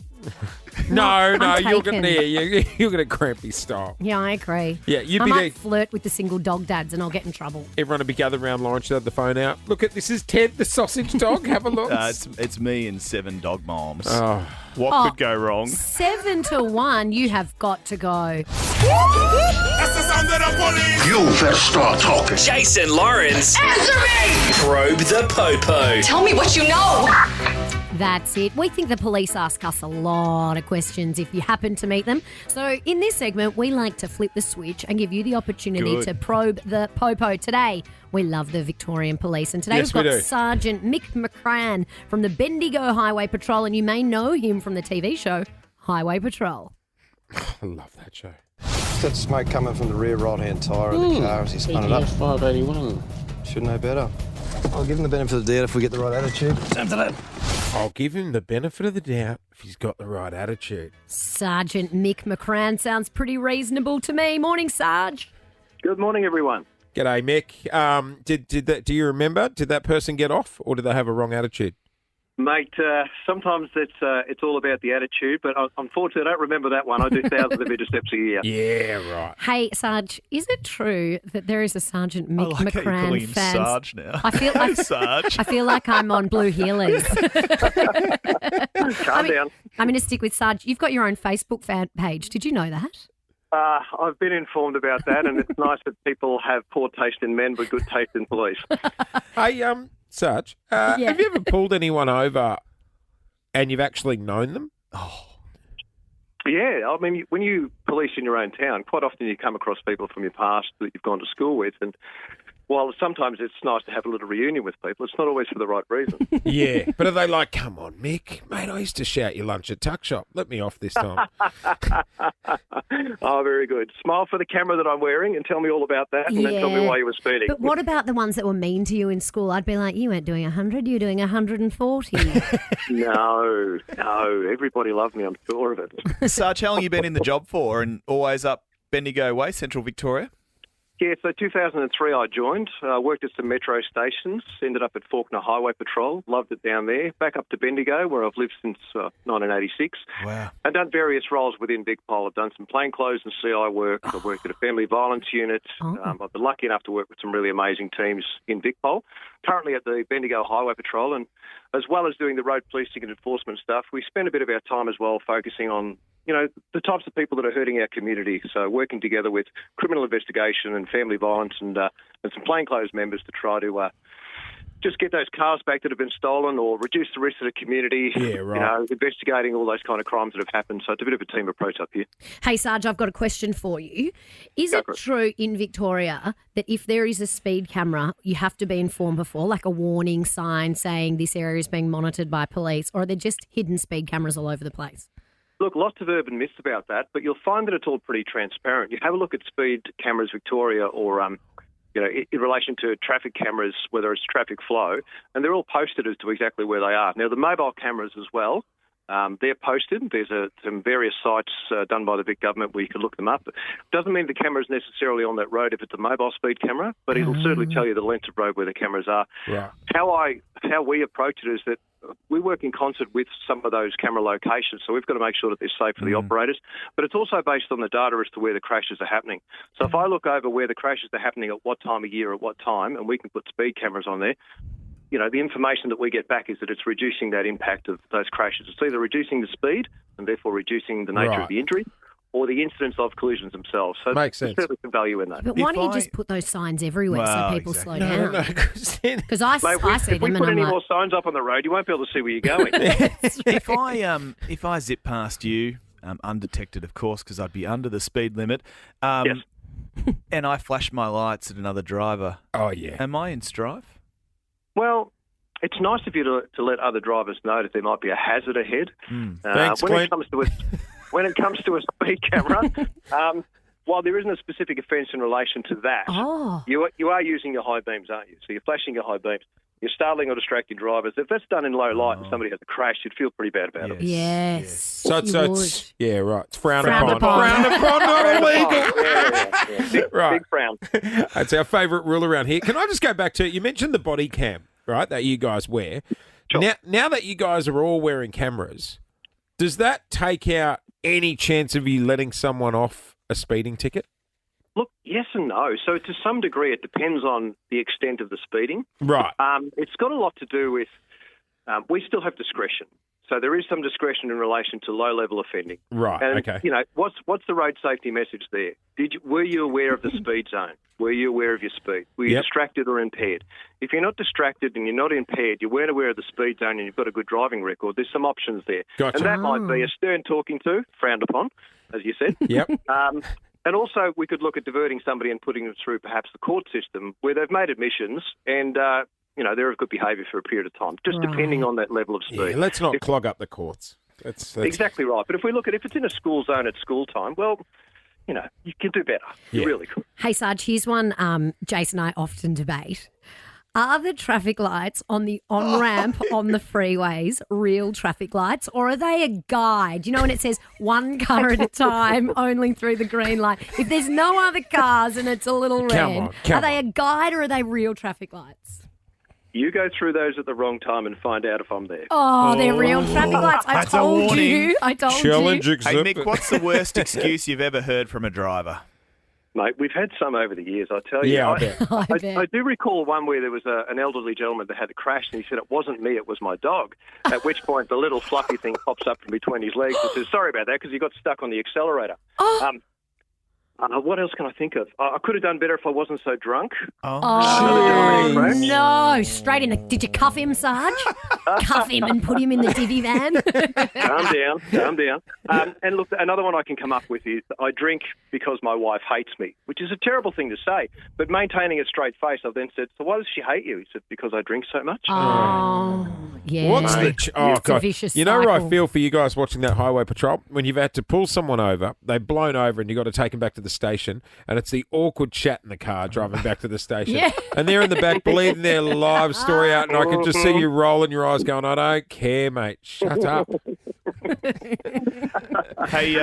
no, I'm you're taken. gonna you're gonna crampy style. Yeah, I agree. Yeah, you'd I be might there. flirt with the single dog dads and I'll get in trouble. Everyone would be gathered around lunch. They'd have the phone out. Look at this is Ted, the sausage dog. Have a look. It's me and 7 dog moms. Oh. What Oh. could go wrong? 7-1, you have got to go. You better start talking. Jason Lawrence. Answer me! Probe the Popo. Tell me what you know. That's it. We think the police ask us a lot of questions if you happen to meet them. So in this segment, we like to flip the switch and give you the opportunity Good. to probe the Popo. Today, we love the Victorian Police. And today Yes, we've we got do. Sergeant Mick McCran from the Bendigo Highway Patrol. And you may know him from the TV show Highway Patrol. I love that show. Got smoke coming from the rear right-hand tyre of the car as he spun it up. 581. Should know better. I'll give him the benefit of the doubt if we get the right attitude. I'll give him the benefit of the doubt if he's got the right attitude. Sergeant Mick McCran sounds pretty reasonable to me. Morning, Sarge. Good morning, everyone. G'day, Mick. Do you remember? Did that person get off, or did they have a wrong attitude? Mate, sometimes it's all about the attitude, but unfortunately I don't remember that one. I do thousands of intercepts a year. Yeah, right. Hey, Sarge, is it true that there is a Sergeant Mick I like how you're McCran calling him fan? Sarge now. I feel Hey, Sarge. I feel like I'm on Blue Heelers. Calm down. I'm going to stick with Sarge. You've got your own Facebook fan page. Did you know that? I've been informed about that, and it's nice that people have poor taste in men but good taste in police. Hey, Sarge, Yeah. have you ever pulled anyone over and you've actually known them? Yeah, I mean, when you police in your own town, quite often you come across people from your past that you've gone to school with, and while sometimes it's nice to have a little reunion with people, it's not always for the right reason. Yeah, but are they like, come on, Mick, mate, I used to shout your lunch at Tuck Shop. Let me off this time. Oh, very good. Smile for the camera that I'm wearing and tell me all about that, and then tell me why you were speeding. But what about the ones that were mean to you in school? I'd be like, you weren't doing 100, you were doing 140. No, everybody loved me, I'm sure of it. Sarge, how long have you been in the job for and always up Bendigo Way, Central Victoria? Yeah, so 2003 I joined, worked at some metro stations, ended up at Fawkner Highway Patrol, loved it down there, back up to Bendigo where I've lived since 1986. Wow. I've done various roles within VicPol. I've done some plainclothes and CI work. I've worked at a family violence unit. I've been lucky enough to work with some really amazing teams in VicPol. Currently at the Bendigo Highway Patrol, and as well as doing the road policing and enforcement stuff, we spend a bit of our time as well focusing on the types of people that are hurting our community. So working together with criminal investigation and family violence and some plainclothes members to try to just get those cars back that have been stolen or reduce the risk to the community. Yeah, right. Investigating all those kind of crimes that have happened. So it's a bit of a team approach up here. Hey, Sarge, I've got a question for you. Is it true in Victoria that if there is a speed camera, you have to be informed before, like a warning sign saying this area is being monitored by police, or are there just hidden speed cameras all over the place? Look, lots of urban myths about that, but you'll find that it's all pretty transparent. You have a look at Speed Cameras Victoria or, in relation to traffic cameras, whether it's traffic flow, and they're all posted as to exactly where they are. Now, the mobile cameras as well, they're posted. There's some various sites done by the Vic government where you can look them up. Doesn't mean the camera's necessarily on that road if it's a mobile speed camera, but it'll certainly tell you the length of road where the cameras are. Right. How we approach it is that we work in concert with some of those camera locations, so we've got to make sure that they're safe for the operators, but it's also based on the data as to where the crashes are happening. So if I look over where the crashes are happening at what time of year, at what time, and we can put speed cameras on there, the information that we get back is that it's reducing that impact of those crashes. It's either reducing the speed and therefore reducing the nature of the injury, or the incidence of collisions themselves. So makes sense. There's certainly some value in that. But why don't you just put those signs everywhere so people slow down? Because I see If we them put and any I'm more like, signs up on the road, you won't be able to see where you're going. If I zip past you, undetected, of course, because I'd be under the speed limit, Yes. and I flash my lights at another driver, oh, yeah. am I in strife? Well, it's nice of you to let other drivers know that there might be a hazard ahead. Thanks, Clint. When it comes to a speed camera, while there isn't a specific offence in relation to that, you are using your high beams, aren't you? So you're flashing your high beams. You're startling or distracting drivers. If that's done in low light and somebody has a crash, you'd feel pretty bad about it. yes. So it's yeah, right. It's frowned upon. Frowned Frowned upon, not illegal. Right. Big frown. That's our favourite rule around here. Can I just go back to, you mentioned the body cam, right, that you guys wear. Sure. Now that you guys are all wearing cameras, does that take out any chance of you letting someone off a speeding ticket? Look, yes and no. So to some degree, it depends on the extent of the speeding. Right. It's got a lot to do with we still have discretion. So there is some discretion in relation to low-level offending. Right, and, okay. What's the road safety message there? Were you aware of the speed zone? Were you aware of your speed? Were you distracted or impaired? If you're not distracted and you're not impaired, you weren't aware of the speed zone and you've got a good driving record, there's some options there. Gotcha. And that might be a stern talking to, frowned upon, as you said. Yep. And also we could look at diverting somebody and putting them through perhaps the court system where they've made admissions and they're of good behaviour for a period of time, just depending on that level of speed. Yeah, let's not clog up the courts. That's exactly right. But if we look at if it's in a school zone at school time, well, you can do better. You really could. Hey, Sarge, here's one Jason and I often debate. Are the traffic lights on the on-ramp on the freeways real traffic lights, or are they a guide? When it says one car at a time, only through the green light? If there's no other cars and it's a little red, are they a guide or are they real traffic lights? You go through those at the wrong time and find out if I'm there. Oh, they're real traffic lights. I told you. Challenge accepted. Hey, Mick, what's the worst excuse you've ever heard from a driver? Mate, we've had some over the years, I tell you. Yeah, I bet. I do recall one where there was an elderly gentleman that had a crash and he said, it wasn't me, it was my dog. At which point the little fluffy thing pops up from between his legs and says, sorry about that because you got stuck on the accelerator. What else can I think of? I could have done better if I wasn't so drunk. Oh, no. Straight in the... Did you cuff him, Sarge? Cuff him and put him in the divvy van? Calm down. And look, another one I can come up with is I drink because my wife hates me, which is a terrible thing to say. But maintaining a straight face, I've then said, so why does she hate you? He said, because I drink so much. Oh, yeah. What's the... Oh, It's a God. vicious You know where I cycle. feel for you guys watching that highway patrol? When you've had to pull someone over, they've blown over and you've got to take them back to the station, and it's the awkward chat in the car driving back to the station. Yeah. And they're in the back bleeding their live story out, and I can just see you rolling your eyes going, I don't care, mate. Shut up. Hey,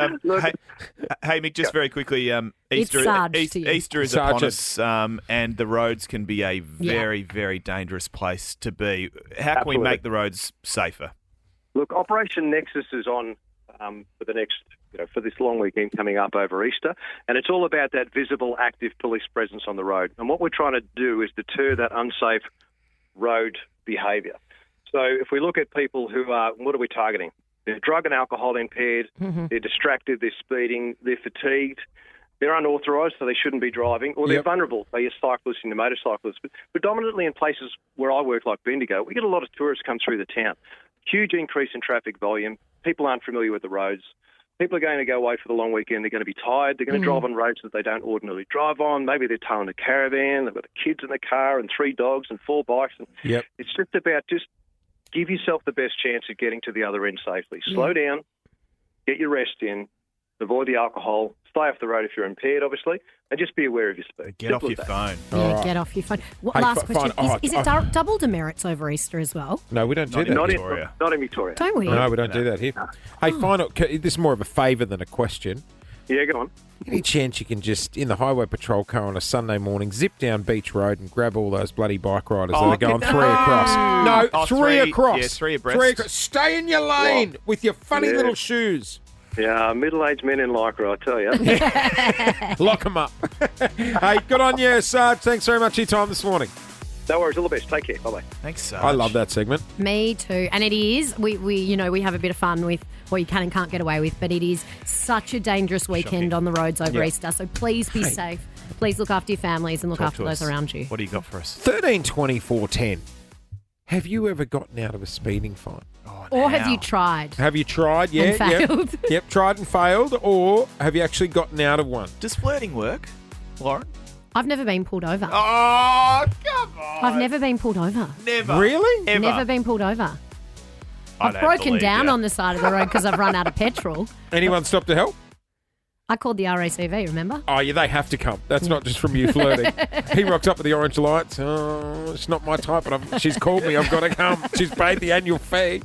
Mick, just very quickly, Easter, Sarge to you. Easter is upon us, and the roads can be a very, very dangerous place to be. How can we Absolutely. make the roads safer? Look, Operation Nexus is on for the next, for this long weekend coming up over Easter, and it's all about that visible, active police presence on the road. And what we're trying to do is deter that unsafe road behaviour. So if we look at people who are, what are we targeting? They're drug and alcohol impaired, they're distracted, they're speeding, they're fatigued, they're unauthorised, so they shouldn't be driving, or they're vulnerable. They are cyclists and motorcyclists. But predominantly in places where I work, like Bendigo, we get a lot of tourists come through the town. Huge increase in traffic volume. People aren't familiar with the roads. People are going to go away for the long weekend. They're going to be tired. They're going to drive on roads that they don't ordinarily drive on. Maybe they're towing a caravan. They've got the kids in the car and 3 dogs and 4 bikes. And it's just about give yourself the best chance of getting to the other end safely. Slow down, get your rest in, avoid the alcohol, stay off the road if you're impaired, obviously, and just be aware of your speed. Get off your phone. Yeah, get off your phone. Hey, Last question. fine. Is it double demerits over Easter as well? No, we don't do that. Not in here. Victoria. Don't we? No, we don't do that here. Hey, final. This is more of a favour than a question. Yeah, go on. Any chance you can just, in the highway patrol car on a Sunday morning, zip down Beach Road and grab all those bloody bike riders that are going 3 across? No, 3 across. Yeah, 3 abreast. Stay in your lane with your funny little shoes. Yeah, middle-aged men in Lycra, I tell you. Lock them up. Hey, good on you, Sarge. Thanks very much for your time this morning. No worries. All the best. Take care. Bye-bye. Thanks, Sarge. I love that segment. Me too. And it is, we have a bit of fun with what you can and can't get away with, but it is such a dangerous weekend on the roads over Easter. So please be safe. Please look after your families and look after those around you. What do you got for us? 13 24 10. Have you ever gotten out of a speeding fine? Or have you tried? Have you tried? Yeah. And failed. Yep, tried and failed. Or have you actually gotten out of one? Does flirting work, Lauren? I've never been pulled over. Oh, come on. I've never been pulled over. Never. Really? Ever. Never been pulled over. I I've don't broken believe down you. on the side of the road because I've run out of petrol. Anyone stop to help? I called the RACV, remember? Oh, yeah, they have to come. That's not just from you flirting. He rocks up with the orange lights. Oh, it's not my type, but she's called me. I've got to come. She's paid the annual fee.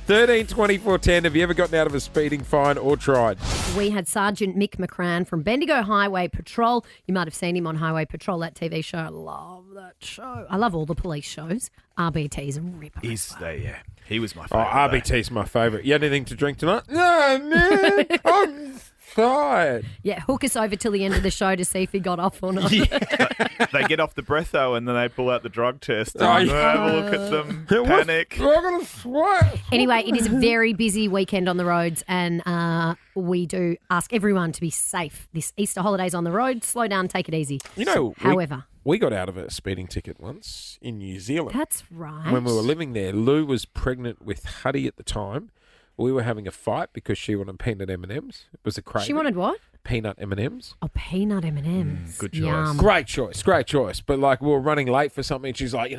13 24 10. Have you ever gotten out of a speeding fine or tried? We had Sergeant Mick McCran from Bendigo Highway Patrol. You might have seen him on Highway Patrol, that TV show. I love that show. I love all the police shows. RBT's a ripper. He was my Oh, favourite. RBT's my favourite. You had anything to drink tonight? No, man. I'm tired. Yeah, hook us over till the end of the show to see if he got off or not. They get off the breatho and then they pull out the drug test and Oh, yeah. have a look at them, panic. I'm going to sweat. Anyway, it is a very busy weekend on the roads, and we do ask everyone to be safe this Easter holidays on the road. Slow down, take it easy. You know, however, we got out of a speeding ticket once in New Zealand. that's right. When we were living there, Lou was pregnant with Huddy at the time. We were having a fight because she wanted peanut M&Ms. It was a craving. She wanted what? Peanut M&Ms. Oh, peanut M&Ms. Good choice. Yum. Great choice. But like we were running late for something, and she's like,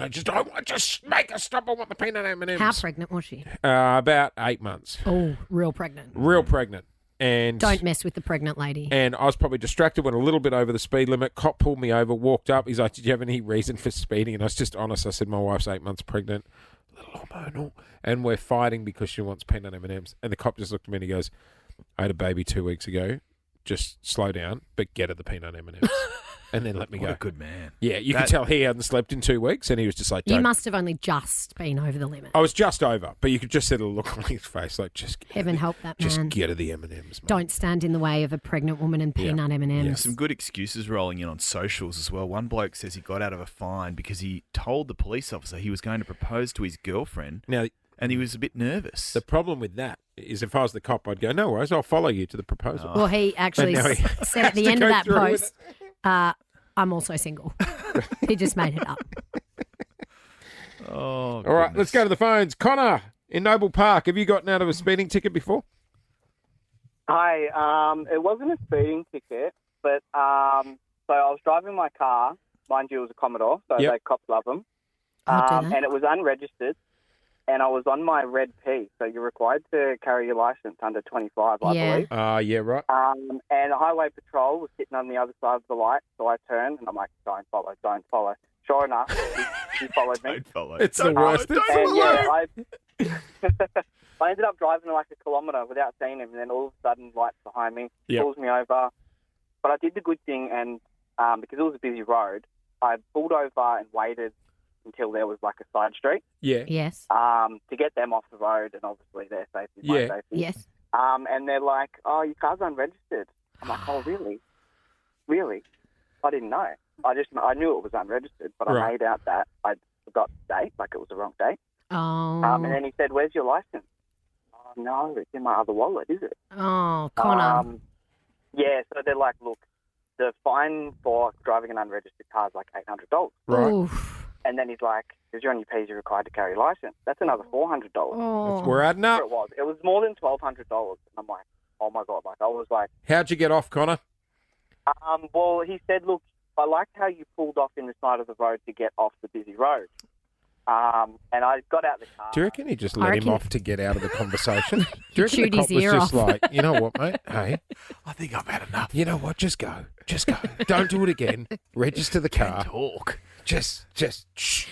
just make us stop. I want the peanut M&Ms. How pregnant was she? About 8 months. Oh, real pregnant. Real pregnant. And Don't mess with the pregnant lady. And I was probably distracted, went a little bit over the speed limit. Cop pulled me over, walked up. He's like, did you have any reason for speeding? And I was just honest. I said, my wife's 8 months pregnant. A little hormonal. And we're fighting because she wants peanut M&Ms. And the cop just looked at me and he goes, I had a baby 2 weeks ago. Just slow down, but get her the peanut M&Ms. And then let me go. What a good man. Yeah, you could tell he hadn't slept in 2 weeks, and he was just like, You don't. must have only just been over the limit. I was just over, but you could just see the look on his face, like, just Heaven help that man. just get her the M&Ms, mate. Don't stand in the way of a pregnant woman and peanut M&Ms. Some good excuses rolling in on socials as well. One bloke says he got out of a fine because he told the police officer he was going to propose to his girlfriend. Now, And he was a bit nervous. The problem with that is if I was the cop, I'd go, no worries, I'll follow you to the proposal. Well, he actually And now he said at the has to end of go that through with post, I'm also single. He just made it up. Oh, All right, let's go to the phones. Connor in Noble Park, have you gotten out of a speeding ticket before? Hi, it wasn't a speeding ticket, but so I was driving my car. Mind you, it was a Commodore, so Yep. they cops love them. I'll do that. And it was unregistered, and I was on my red P, so you're required to carry your license under 25, I Yeah. believe. Yeah, right. And the highway patrol was sitting on the other side of the light, so I turned, and I'm like, don't follow, don't follow. Sure enough, he followed me. Don't follow. It's the worst. It's And the yeah, worst. I ended up driving like a kilometre without seeing him, and then all of a sudden, lights behind me, Yep. pulls me over. But I did the good thing, and because it was a busy road, I pulled over and waited until there was like a side street Yeah. Yes. to get them off the road, and obviously their safety, my Yeah. safety. Yes. And they're like, "Oh, your car's unregistered." I'm like, "Oh, really? Really? I didn't know. I knew it was unregistered, but Right. I made out that I forgot the date, like it was the wrong date." Oh. And then he said, "Where's your license?" "Oh, no, it's in my other wallet, is it?" Oh, Connor. Yeah, so they're like, "Look, the fine for driving an unregistered car is like $800. Right. Oof. And then he's like, "Because you're on your P's, you're required to carry a license. That's another $400. Oh. We're adding up. It was more than $1,200. And I'm like, oh my God. Like, I was like, How'd you get off, Connor? well, he said, "Look, I liked how you pulled off in the side of the road to get off the busy road." And I got out of the car. Do you reckon he just I let him reckon- off to get out of the conversation? Do you reckon Chewed the his cop was ear just off. like, you know what, mate? Hey, I think I've had enough. you know what? Just go. Just go. Don't do it again. Register the car. Talk. Just shh.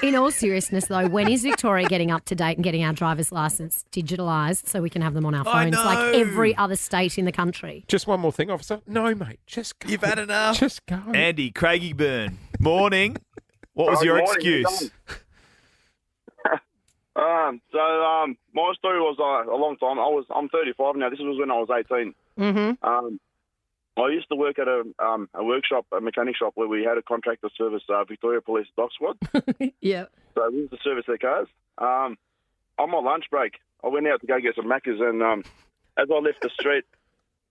In all seriousness, though, when is Victoria getting up to date and getting our driver's license digitalised so we can have them on our I phones know. like every other state in the country? Just one more thing, officer. No, mate. Just go. You've had enough. Just go. Andy, Craigieburn, morning. What was your Morning, excuse? My story was a long time. I'm 35 now. This was when I was 18. Mm-hmm. I used to work at a workshop, a mechanic shop, where we had a contractor service Victoria Police Dog Squad. Yeah. So we used to service their cars. On my lunch break, I went out to go get some Maccas, and as I left the street,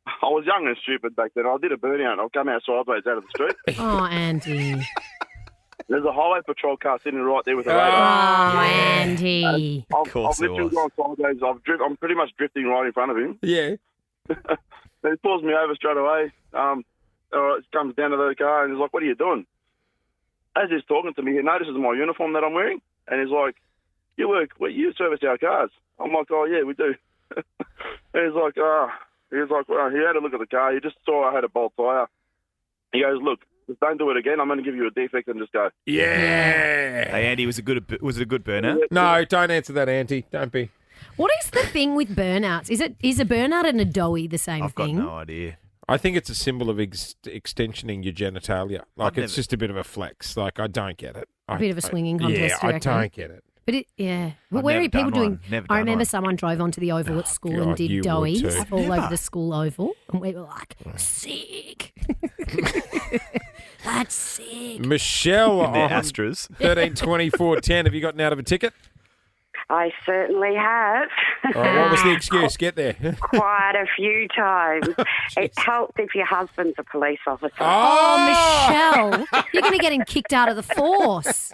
I was young and stupid back then. I did a burnout. I come out sideways out of the street. Oh, Andy. There's a highway patrol car sitting right there with a Oh, radar. Andy. I've literally gone sideways. I'm pretty much drifting right in front of him. Yeah. Then he pulls me over straight away. Comes down to the car and he's like, "What are you doing?" As he's talking to me, he notices my uniform that I'm wearing, and he's like, "You service our cars?" I'm like, "Oh yeah, we do." And he's like, well, he had a look at the car. He just saw I had a bolt tyre. He goes, "Look, just don't do it again. I'm going to give you a defect and just go." Yeah. Hey, Andy, was it a good burnout? No, don't answer that, Auntie. Don't be. What is the thing with burnouts? Is a burnout and a doughy the same I've got thing? no idea. I think it's a symbol of extensioning your genitalia. Like, it's just a bit of a flex. Like, I don't get it. A bit of a swinging contest, Yeah, you I reckon? don't get it. But yeah. But I've where never are people done doing? one. Never I done remember one. someone drove onto the oval at school and God, did you would doughies too. I've all never. over the school oval, and we were like, sick. That's sick. Michelle In their on Astras. 13-24-10. Have you gotten out of a ticket? I certainly have. All right, what was the excuse? Get there. Quite a few times. It helps if your husband's a police officer. Oh, Michelle, you're going to get him kicked out of the force.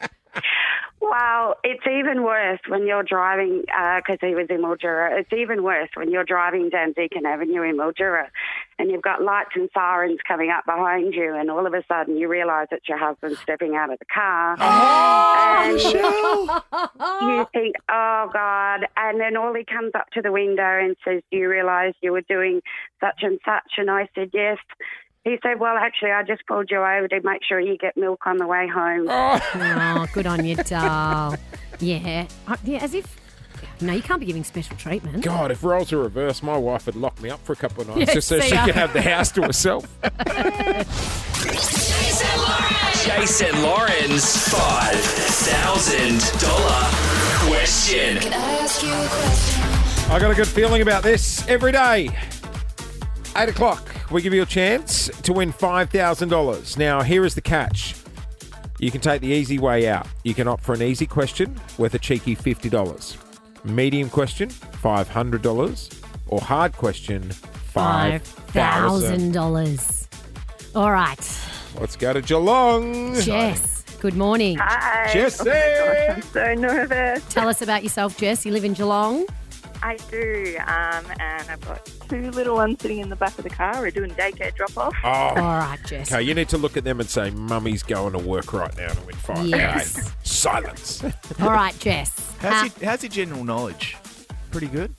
Well, it's even worse when you're driving, because he was in Mildura, it's even worse when you're driving down Deakin Avenue in Mildura and you've got lights and sirens coming up behind you, and all of a sudden you realise it's your husband stepping out of the car. And you think, oh, God. And then all he comes up to the window and says, "Do you realise you were doing such and such?" And I said, "Yes." He said, "Well, actually, I just pulled you over to make sure you get milk on the way home." Oh, good on you, doll. Yeah. As if... No, you can't be giving special treatment. God, if roles are reversed, my wife would lock me up for a couple of nights Yeah, just so see she ya. could have the house to herself. Jason Lauren's $5,000 question. Can I ask you a question? I got a good feeling about this. Every day, 8 o'clock, we give you a chance to win $5,000. Now, here is the catch. You can take the easy way out. You can opt for an easy question worth a cheeky $50. Medium question, $500. Or hard question, $5,000. $5,000. All right. Let's go to Geelong. Jess, good morning. Hi. Jessie. Oh my gosh, I'm so nervous. Tell us about yourself, Jess. You live in Geelong? I do, and I've got two little ones sitting in the back of the car. We're doing daycare drop-off. Oh. All right, Jess. Okay, you need to look at them and say, Mummy's going to work right now to win $5,000. Yes. Silence. All right, Jess. How's your general knowledge? Pretty good?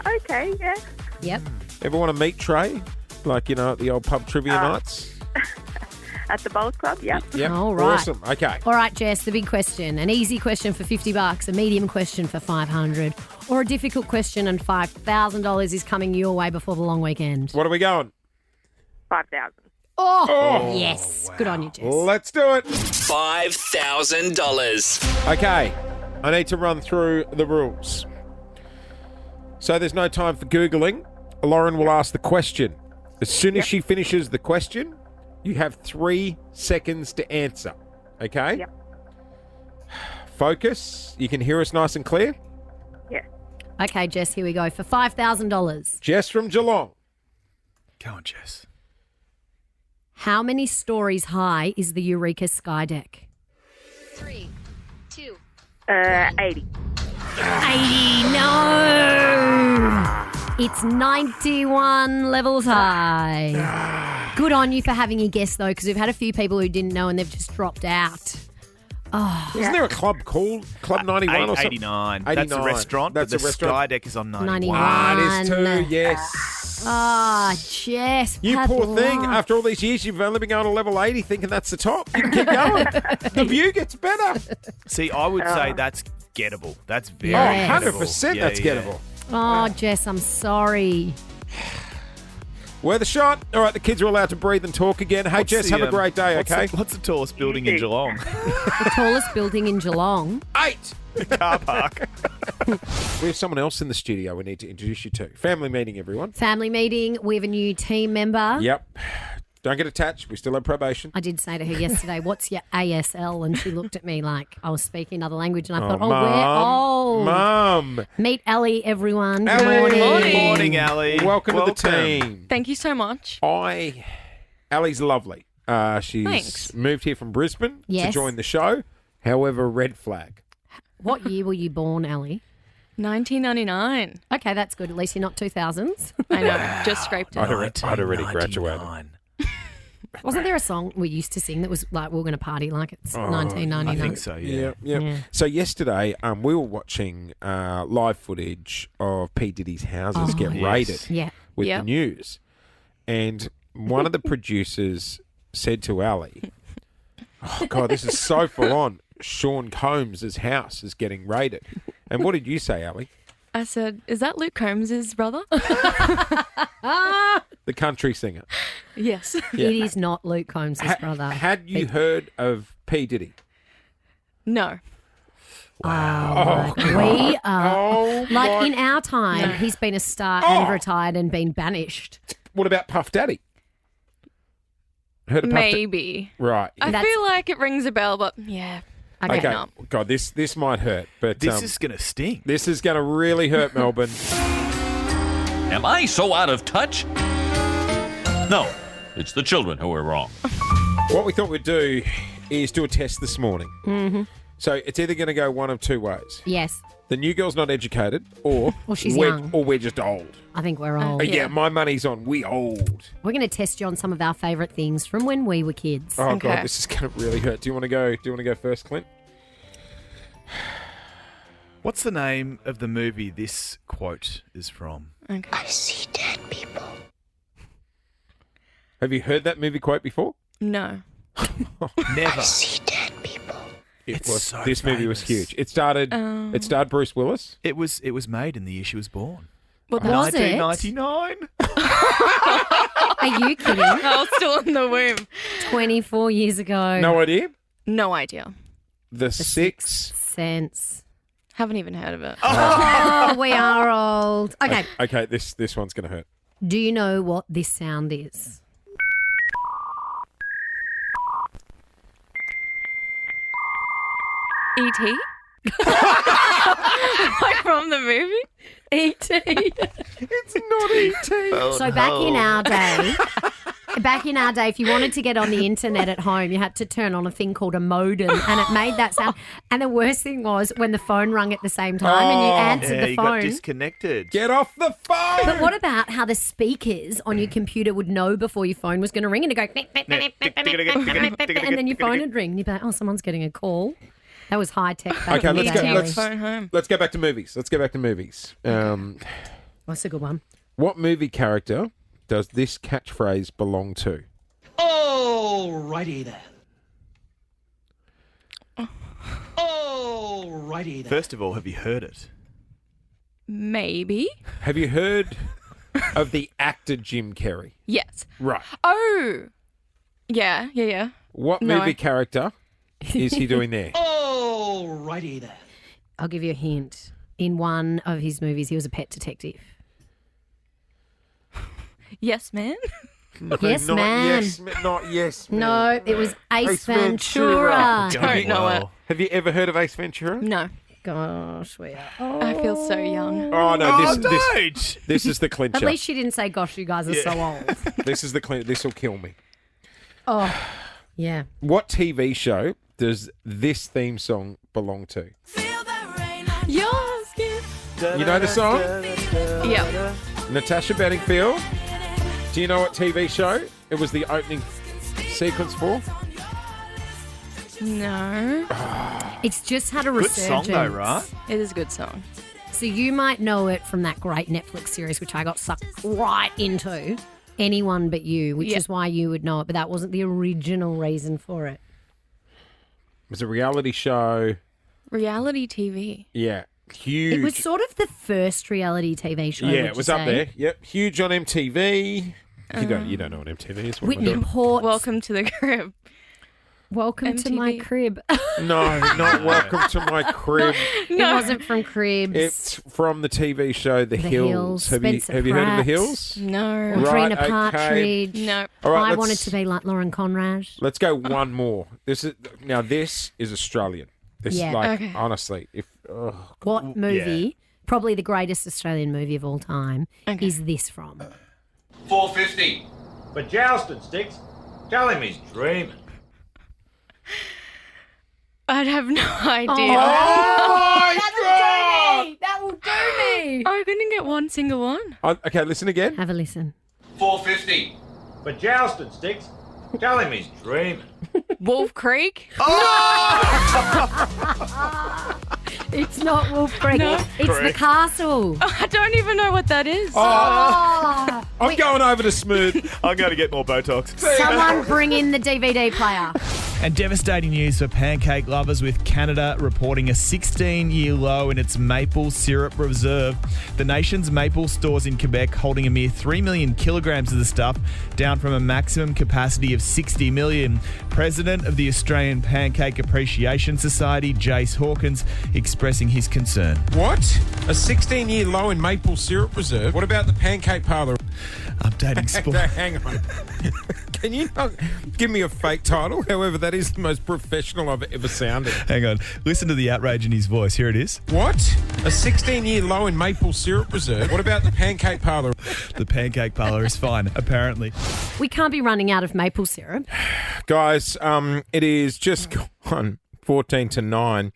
Okay, yeah. Yep. Ever want to meet Trey? Like, at the old pub trivia nights? At the bowls club, yeah. Yep. All right. Awesome. Okay. All right, Jess, the big question. An easy question for $50, a medium question for $500, or a difficult question and $5,000 is coming your way before the long weekend. What are we going? 5,000. Oh, yes. Good on you, Jess. Let's do it. $5,000. Okay. I need to run through the rules. So there's no time for Googling. Lauren will ask the question. As soon as she finishes the question, you have 3 seconds to answer. Okay? Yep. Focus. You can hear us nice and clear? Yeah. Okay, Jess, here we go. For $5,000, Jess from Geelong. Go on, Jess. how many stories high is the Eureka Sky Deck? 3, 2. 80. 80, no! It's 91 levels high. Good on you for having a guess, though, because we've had a few people who didn't know and they've just dropped out. Oh. Isn't there a club called Club 91 or something? 89. That's a restaurant, That's but the a restaurant. Sky Deck is on 91. 91. Ah, it is too, yes. Ah, Jess. You bad poor thing. luck. After all these years, you've only been going to level 80 thinking that's the top. You can keep going. The view gets better. See, I would say that's gettable. That's very Yes. gettable. 100% that's gettable. Oh, Jess, I'm sorry. Worth a shot. All right, the kids are allowed to breathe and talk again. Hey, Jess, have a great day, okay? What's the tallest building in Geelong? The tallest building in Geelong. 8. Car park. We have someone else in the studio we need to introduce you to. Family meeting, everyone. Family meeting. We have a new team member. Yep. Don't get attached. We still have probation. I did say to her yesterday, what's your ASL? And she looked at me like I was speaking another language. And I thought, we're old. Mum. Meet Ellie, everyone. Ellie. Good morning. Morning, Ellie. Welcome to the team. Thank you so much. Ellie's lovely. She's Thanks. moved here from Brisbane to Yes. join the show. However, red flag. What year were you born, Ellie? 1999. Okay, that's good. At least you're not 2000s. I know, just scraped it. I'd already graduated. Wasn't there a song we used to sing that was like, we're going to party like it's 1999? I think so, yeah. Yeah. So yesterday, we were watching live footage of P. Diddy's houses get raided with the news. And one of the producers said to Ali, oh, God, this is so full on. Sean Combs' house is getting raided. And what did you say, Ali? I said, is that Luke Combs' brother? The country singer. Yes. Yeah. It is not Luke Combs' brother. Had you heard of P. Diddy? No. Wow. We are, Oh, like my- in our time, he's been a star and retired and been banished. What about Puff Daddy? Heard of Puff Maybe. Right. I feel like it rings a bell, but yeah. Okay. No. God, this might hurt, but This is going to sting. This is going to really hurt Melbourne. Am I so out of touch? No, it's the children who are wrong. What we thought we'd do is do a test this morning. Mm-hmm. So it's either going to go one of two ways. Yes. The new girl's not educated, or she's we're, young. or we're just old. I think we're old. Yeah, my money's on we old. We're going to test you on some of our favourite things from when we were kids. Oh God, this is going to really hurt. Do you want to go? Do you want to go first, Clint? What's the name of the movie this quote is from? Okay. I see dead people. Have you heard that movie quote before? No. Never. I see dead people. This movie was huge. It starred Bruce Willis. It was made in the year she was born. What was it? 1999. Are you kidding? I was still in the womb. 24 years ago. No idea. No idea. The Sixth Sense. Haven't even heard of it. Oh, we are old. Okay. Okay, this one's going to hurt. Do you know what this sound is? E.T.? Like from the movie? E.T. It's not E.T. So back in our day, if you wanted to get on the internet at home, you had to turn on a thing called a modem, and it made that sound. And the worst thing was when the phone rang at the same time and you answered the you phone. got disconnected. Get off the phone. But what about how the speakers on your computer would know before your phone was going to ring, and it'd go, and then your phone would ring, and you'd be like, oh, someone's getting a call. That was high tech. Okay, let's get back to movies. What's a good one? What movie character does this catchphrase belong to? Alrighty then. Alrighty then. First of all, have you heard it? Maybe. Have you heard of the actor Jim Carrey? Yes. Right. Oh. Yeah. What No. movie character is he doing there? Alrighty then. I'll give you a hint. In one of his movies, he was a pet detective. Yes, man. Yes, not man. Not yes, man. No, it was Ace Ventura. Don't know it. Have you ever heard of Ace Ventura? No. Gosh, we are. I feel so young. Oh no, don't. This is the clincher. At least she didn't say, gosh, you guys are so old. This is the clincher. This will kill me. Oh, yeah. What TV show does this theme song belong to? Your skin. You know the song? Yeah. Natasha Bedingfield. Do you know what TV show it was the opening sequence for? No. It's just had a Good resurgence. song though, right? It is a good song. So you might know it from that great Netflix series, which I got sucked right into, Anyone But You, which is why you would know it, but that wasn't the original reason for it. It was a reality show. Reality TV. Yeah. Huge. It was sort of the first reality TV show. Yeah, it was up there. Yep. Huge on MTV. You don't know what MTV is. What am I Whitney doing? Port. Welcome to the crib. Welcome to my MTV. crib. No, not Welcome to My Crib. It wasn't from Cribs. It's from the TV show The Hills. Have you Spencer heard of The Pratt. Hills? No. Katrina okay. Partridge. No. All right, I let's- wanted to be like Lauren Conrad. Let's go one more. This is Australian. This Yeah. is like Okay. honestly, if What movie, probably the greatest Australian movie of all time, Okay. is this from? 450. But jousting sticks. Tell him he's dreaming. I'd have no idea. That will do me. I couldn't get one single one. okay, listen again. Have a listen. 450. But jousting sticks. Tell him he's dreaming. Wolf Creek? It's not Wolf Creek. No. It's The Correct. Castle. I don't even know what that is. Oh. I'm going over to Smooth. I'm going to get more Botox. Someone bring in the DVD player. And devastating news for pancake lovers, with Canada reporting a 16-year low in its maple syrup reserve. The nation's maple stores in Quebec holding a mere 3 million kilograms of the stuff, down from a maximum capacity of 60 million. President of the Australian Pancake Appreciation Society, Jace Hawkins, expressing his concern. What? A 16-year low in maple syrup reserve? What about the pancake parlour? Updating sport. Hang on. Can you not give me a fake title? However, that is the most professional I've ever sounded. Hang on. Listen to the outrage in his voice. Here it is. What? A 16-year low in maple syrup reserve? What about the pancake parlour? The pancake parlour is fine, apparently. We can't be running out of maple syrup. Guys, it is just gone 14 to 9.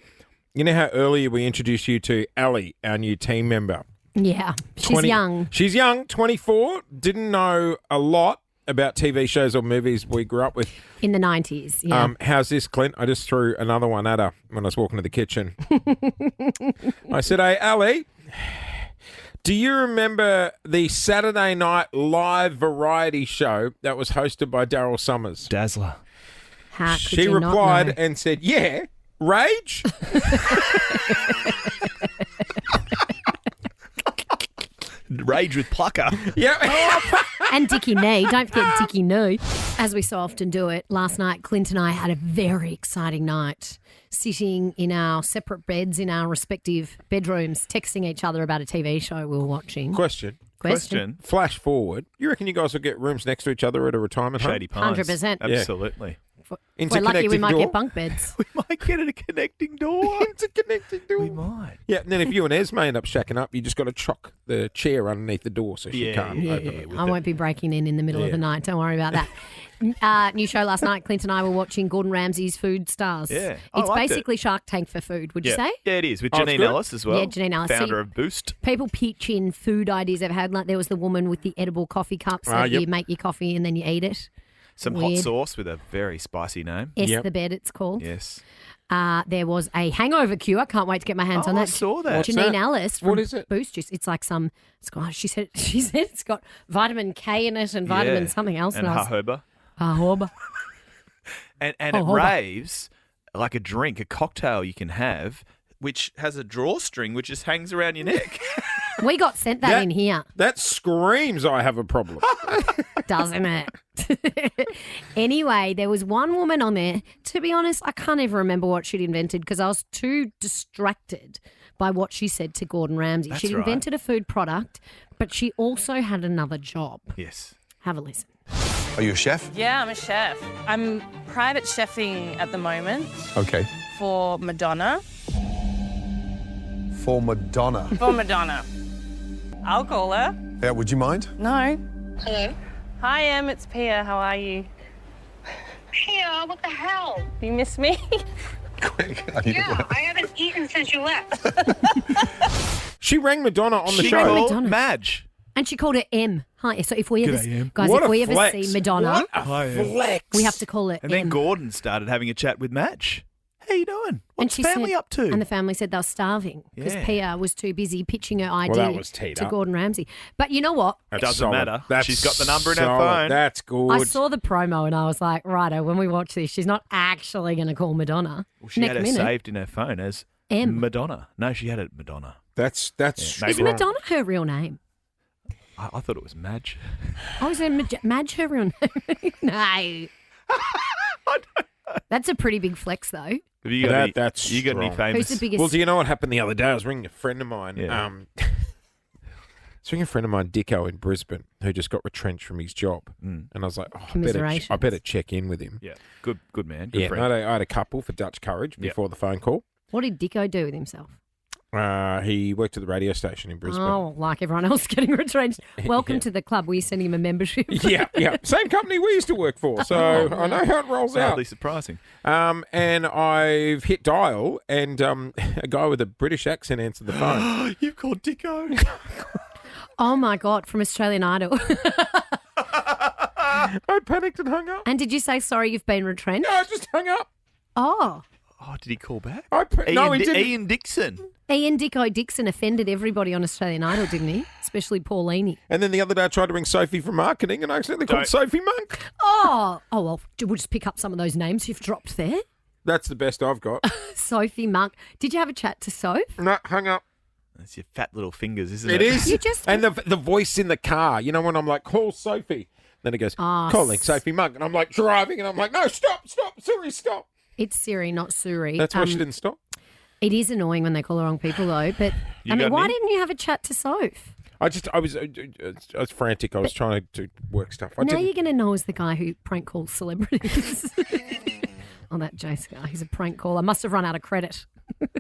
You know how earlier we introduced you to Ali, our new team member? Yeah, she's young. She's young, 24, didn't know a lot about TV shows or movies we grew up with. In the 90s, yeah. How's this, Clint? I just threw another one at her when I was walking to the kitchen. I said, hey, Ali, do you remember the Saturday night live variety show that was hosted by Daryl Summers? Dazzler. How could She you not replied know? and said, yeah, Rage? Rage with Plucker. Yeah. And Dickie Nee. Don't forget Dickie Nee. As we so often do it, last night Clint and I had a very exciting night, sitting in our separate beds in our respective bedrooms, texting each other about a TV show we were watching. Question. Question. Flash forward. You reckon you guys will get rooms next to each other at a retirement home? Shady Pines. 100%. Absolutely. Into We're lucky we connecting might door. get bunk beds. We might get a connecting door. It's a connecting door. We might. Yeah, and then if you and Esme end up shacking up, you just got to chock the chair underneath the door so she can't open it. I won't be breaking in the middle of the night. Don't worry about that. New show last night. Clint and I were watching Gordon Ramsay's Food Stars. Yeah. I It's liked basically Shark Tank for food, would you Yeah. say? Yeah, it is. With Oh, it's Janine good? Ellis as well. Yeah, Janine Ellis. Founder See, of Boost. People pitch in food ideas they've had. Like there was the woman with the edible coffee cups that yep. you make your coffee and then you eat it. Some hot Weird. sauce with a very spicy name. The bed, it's called. Yes. There was a hangover cure. Can't wait to get my hands on I that. saw that. What's Janine that? Ellis. From What is it? Boost Juice. It's like some. She said it's got vitamin K in it and vitamin something else. And I was- jojoba. Jojoba. And it Jojoba. raves like a drink, a cocktail you can have, which has a drawstring which just hangs around your neck. We got sent that in here, That screams I have a problem. doesn't it? Anyway, there was one woman on there. To be honest, I can't even remember what she'd invented because I was too distracted by what she said to Gordon Ramsay. That's She'd right. invented a food product, but she also had another job. Yes. Have a listen. Are you a chef? Yeah, I'm a chef. I'm private chefing at the moment Okay. for Madonna. For Madonna. For Madonna. I'll call her. Yeah, would you mind? No. Hello? Hi, Em. It's Pia. How are you? Pia, what the hell? You miss me? Yeah, I haven't eaten since you left. She rang Madonna on the She show. rang Madonna. Madge. And she called her M. Hi. So if we ever, G'day, Em. guys, What if a we ever flex. see Madonna, What a Hi, Em. flex. we have to call her And M. then Gordon started having a chat with Madge. How you doing? What's she family said- up to? And the family said they were starving because Yeah. Pia was too busy pitching her that idea was teed to up. Gordon Ramsay. But you know what? It doesn't solid. matter. That's She's got the number in her solid. phone. That's good. I saw the promo and I was like, righto, when we watch this, she's not actually going to call Madonna. Well, she Next had it minute. saved in her phone as M. Madonna. No, she had it Madonna. That's Yeah, Is maybe Madonna her real name? I thought it was Madge. Oh, is Madge her real name? No. That's a pretty big flex, though. Have you got any, that's you got any strong. famous? Who's the biggest? Well, do you know what happened the other day? I was ringing a friend of mine. Yeah. I was ringing a friend of mine, Dicko, in Brisbane, who just got retrenched from his job. And I was like, oh, Commiserations. I better check in with him. Yeah, good man. Good Yeah, friend. I had a couple for Dutch Courage before the phone call. What did Dicko do with himself? He worked at the radio station in Brisbane. Oh, like everyone else getting retrenched. Welcome to the club. Will you send him a membership? Yeah. Same company we used to work for, so I know how it rolls Hardly out. surprising. And I've hit dial, and a guy with a British accent answered the phone. You've called Dicko. Oh, my God, from Australian Idol. I panicked and hung up. And did you say, sorry, you've been retrenched? No, I just hung up. Oh. Oh, did he call back? No, he didn't. Ian Dixon. Ian Dicko Dixon offended everybody on Australian Idol, didn't he? Especially Paulini. And then the other day I tried to ring Sophie from marketing, and I accidentally called Sophie Monk. Oh, well, we'll just pick up some of those names you've dropped there. That's the best I've got. Sophie Monk. Did you have a chat to Soph? No, hung up. That's your fat little fingers, isn't it? It is. You just- And the voice in the car, you know, when I'm like, call Sophie. Then it goes, calling Sophie Monk. And I'm like driving, and I'm like, no, stop, Siri, stop. It's Siri, not Suri. That's why she didn't stop. It is annoying when they call the wrong people, though. But, You I mean, got why any? didn't you have a chat to Soph? I was frantic. I was trying to work stuff. I Now didn't. you're going to know as the guy who prank calls celebrities. Oh, that Jace guy. He's a prank caller. Must have run out of credit.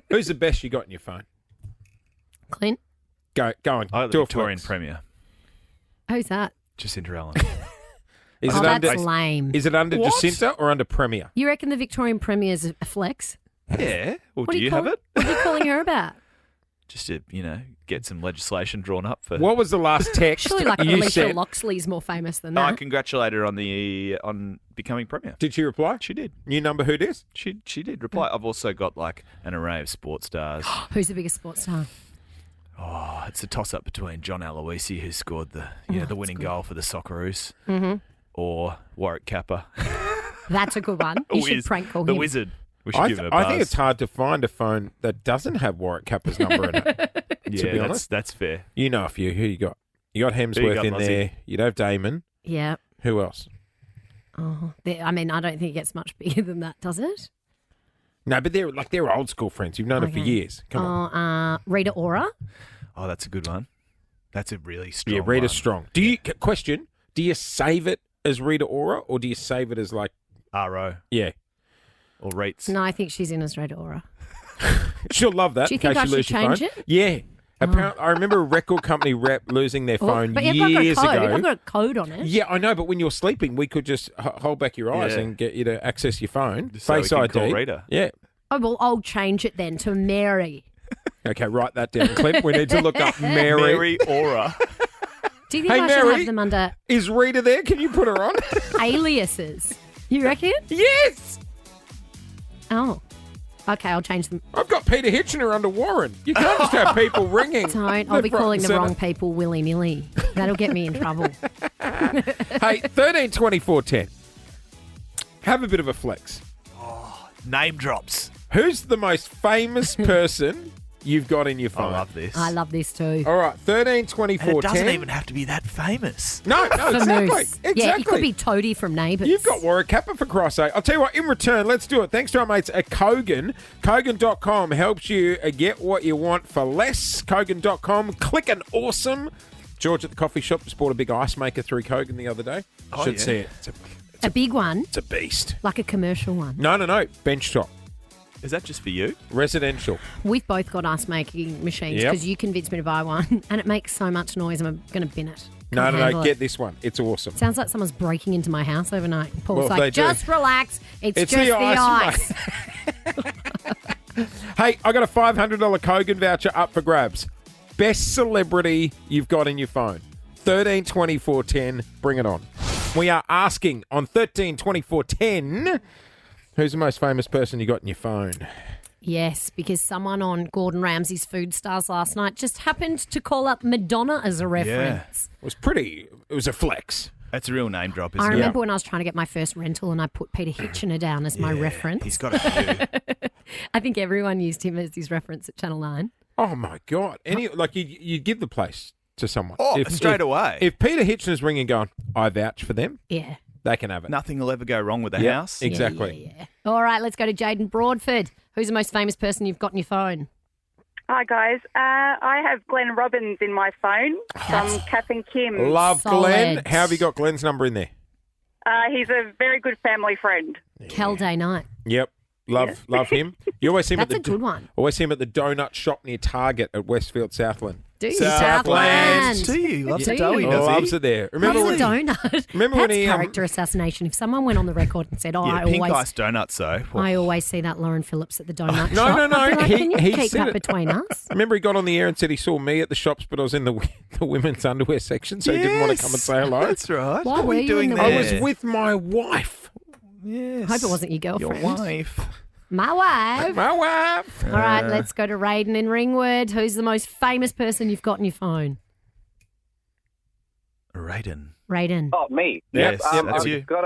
Who's the best you got in your phone? Clint? Go on. I got do the a Victorian flex. Premier. Who's that? Jacinta Allen. Is Oh, it that's under? lame. Is it under What? Jacinta or under Premier? You reckon the Victorian Premier's a flex? Yeah. Well, What do are you have call- it? What are you calling her about? Just to, get some legislation drawn up for. What was the last text Surely like you Alicia said? Loxley's more famous than Oh, that. I congratulate her on becoming Premier. Did she reply? She did. New number, who dis? She did reply. I've also got like an array of sports stars. Who's the biggest sports star? Oh, it's a toss up between John Aloisi, who scored the the winning goal for the Socceroos, or Warwick Kappa. That's a good one. You should prank call the him. Wizard. We should give him a I buzz. think it's hard to find a phone that doesn't have Warwick Kappa's number in it. Yeah, to be honest, that's fair. You know a few. Who you got? You got Who you Hemsworth got, in Lozzie? there. You'd have Damon. Yeah. Who else? Oh, I mean, I don't think it gets much bigger than that, does it? No, but they're old school friends. You've known her for Okay. years. Come on. Rita Ora. Oh, that's a good one. That's a really strong Yeah, Rita's one. strong. Do you question? Do you save it as Rita Ora, or do you save it as like RO. Yeah. Or rates. No, I think she's in as Red Aura. She'll love that. Do you in think case I you should lose your change phone. it? Yeah. Apparently, I remember a record company rep losing their phone but years I've got a code. ago. I've got a code on it. Yeah, I know, but when you're sleeping, we could just hold back your eyes Yeah. and get you to access your phone. Just so Face we can ID. call Rita. Yeah. Oh, well, I'll change it then to Mary. Okay, write that down, Clint. We need to look up Mary. Mary Aura. Do you think Hey, I should Mary, have them under Is Rita there? Can you put her on? aliases? You reckon? Yes. Oh. Okay, I'll change them. I've got Peter Hitchener under Warren. You can't just have people ringing. Don't. I'll be front calling and the centre. wrong people willy-nilly. That'll get me in trouble. Hey, 13 24 10. Have a bit of a flex. Name drops. Who's the most famous person you've got in your phone? I love this. I love this too. All right, 13 24 And it doesn't 10. even have to be that famous. No, exactly. Famous. Exactly. Yeah, it could be Toadie from Neighbours. You've got Warwick Kappa for Christ's sake. I'll tell you what, in return, let's do it. Thanks to our mates at Kogan. Kogan.com helps you get what you want for less. Kogan.com. Click an awesome. George at the coffee shop just bought a big ice maker through Kogan the other day. Oh, Should yeah. see it. a big one, It's a beast. like a commercial one. No. Bench top. Is that just for you? Residential. We've both got ice making machines Yep. because you convinced me to buy one, and it makes so much noise. I'm going to bin it. Can't No. handle it. Get this one. It's awesome. Sounds like someone's breaking into my house overnight. Paul's Well, if they like, do. just relax. It's just the the ice, ice. Hey, I got a $500 Kogan voucher up for grabs. Best celebrity you've got in your phone. 13 24 10. Bring it on. We are asking on 13 24 10, who's the most famous person you got in your phone? Yes, because someone on Gordon Ramsay's Food Stars last night just happened to call up Madonna as a reference. It was a flex. That's a real name drop, isn't I it? remember when I was trying to get my first rental and I put Peter Hitchener down as my reference. He's got a few. I think everyone used him as his reference at Channel 9. Oh, my God. You give the place to someone. Oh, straight away. If Peter Hitchener's ringing going, I vouch for them, Yeah. they can have it. Nothing will ever go wrong with the Yeah, house. exactly. Yeah. All right, let's go to Jaden Broadford. Who's the most famous person you've got on your phone? Hi, guys. I have Glenn Robbins in my phone from Kath and Kim. Love Solid. Glenn. How have you got Glenn's number in there? He's a very good family friend. Cal Day Night. Yep. Love him. You always see him That's at a good one. Always see him at the donut shop near Target at Westfield Southland. Do you? Southland. Do you? Loves Do a doughy, you? does he? Loves it there. Remember Loves when a donut. Remember That's when he character assassination. If someone went on the record and said, "Oh, Yeah, I pink always, ice donuts, though. I always see that Lauren Phillips at the donut No, shop," no, no. I'd be like, He- can you he keep said that it. between us? Remember he got on the air and said he saw me at the shops, but I was in the women's underwear section, so he didn't want to come and say hello. That's right. Why what were were you you doing in the there? I was with my wife. Yes. I hope it wasn't your girlfriend. Your wife. My wife. My wife. All right, let's go to Raiden in Ringwood. Who's the most famous person you've got on your phone? Raiden. Raiden. Oh, me. Yes, that's I've you. got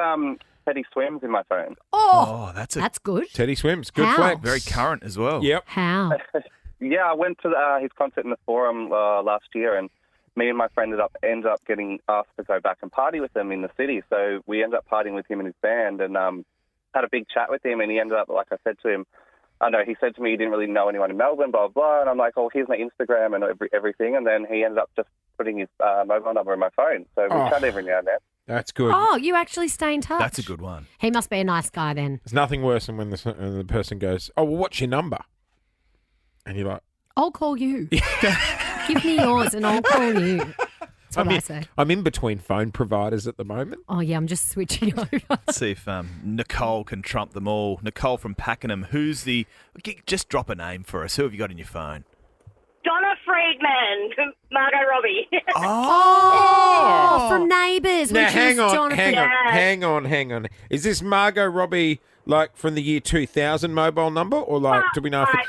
Teddy Swims in my phone. Oh, that's good. Teddy Swims. Good How? flex. Very current as well. Yep. How? Yeah, I went to his concert in the Forum last year, and me and my friend ended up getting asked to go back and party with him in the city. So we ended up partying with him and his band, and had a big chat with him. And he ended up, like I said to him, he said to me he didn't really know anyone in Melbourne, blah, blah, blah. And I'm like, oh, here's my Instagram and everything. And then he ended up just putting his mobile number in my phone. So we chat every now and then. That's good. Oh, you actually stay in touch. That's a good one. He must be a nice guy then. There's nothing worse than when the person goes, oh, well, what's your number? And you're like, I'll call you. Give me yours and I'll call you. That's what I say. I'm in between phone providers at the moment. Oh, yeah, I'm just switching over. Let's see if Nicole can trump them all. Nicole from Pakenham. Just drop a name for us. Who have you got in your phone? Donna Friedman, Margot Robbie. Oh, from Neighbours. Now, which hang is on, Jonathan. hang on. Is this Margot Robbie, like, from the year 2000 mobile number? Or, like, do we know if Right.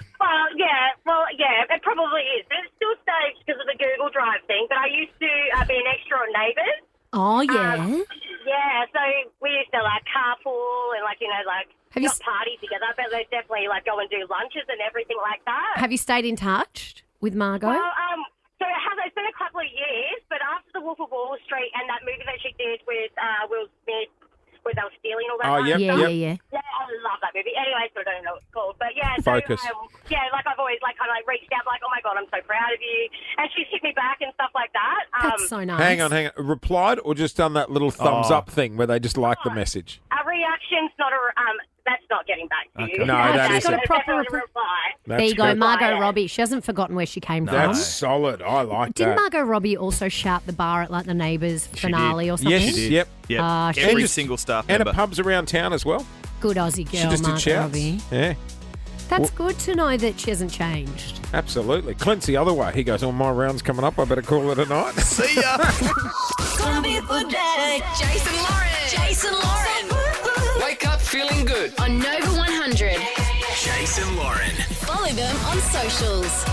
Well, yeah, it probably is. But it's still staged because of the Google Drive thing. But I used to be an extra on Neighbours. Oh, yeah. Yeah, so we used to, carpool and, Have you not party together, but they definitely, go and do lunches and everything like that. Have you stayed in touch with Margot? Well, so it's been a couple of years, but after the Wolf of Wall Street and that movie that she did with Will Smith, where they were stealing all that Oh, kind yep, of stuff. yep. Yeah, I love that movie. Anyway, so I don't know what it's called. But yeah, Focus. So, I've always reached out oh my God, I'm so proud of you. And she's hit me back and stuff like that. That's so nice. Hang on. Replied or just done that little thumbs up thing where they just like the message? A reaction's not a Okay. No, that she's got isn't. a proper reply. There you go, good. Margot Robbie. She hasn't forgotten where she came from. That's solid. I like Didn't that. Margot Robbie also shout the bar at like the Neighbours finale or something? Yes, she did. Yep. Yep. Every single staff and member. at pubs around town as well. Good Aussie girl, She just did Margot shouts. Robbie. Yeah. That's good to know that she hasn't changed. Absolutely. Clint's the other way. He goes, my round's coming up. I better call it a night. See ya. Gonna be a good day. Jason Lauren. Jason Lauren. Wake up feeling good. On Nova 100. Jason Lauren. Follow them on socials.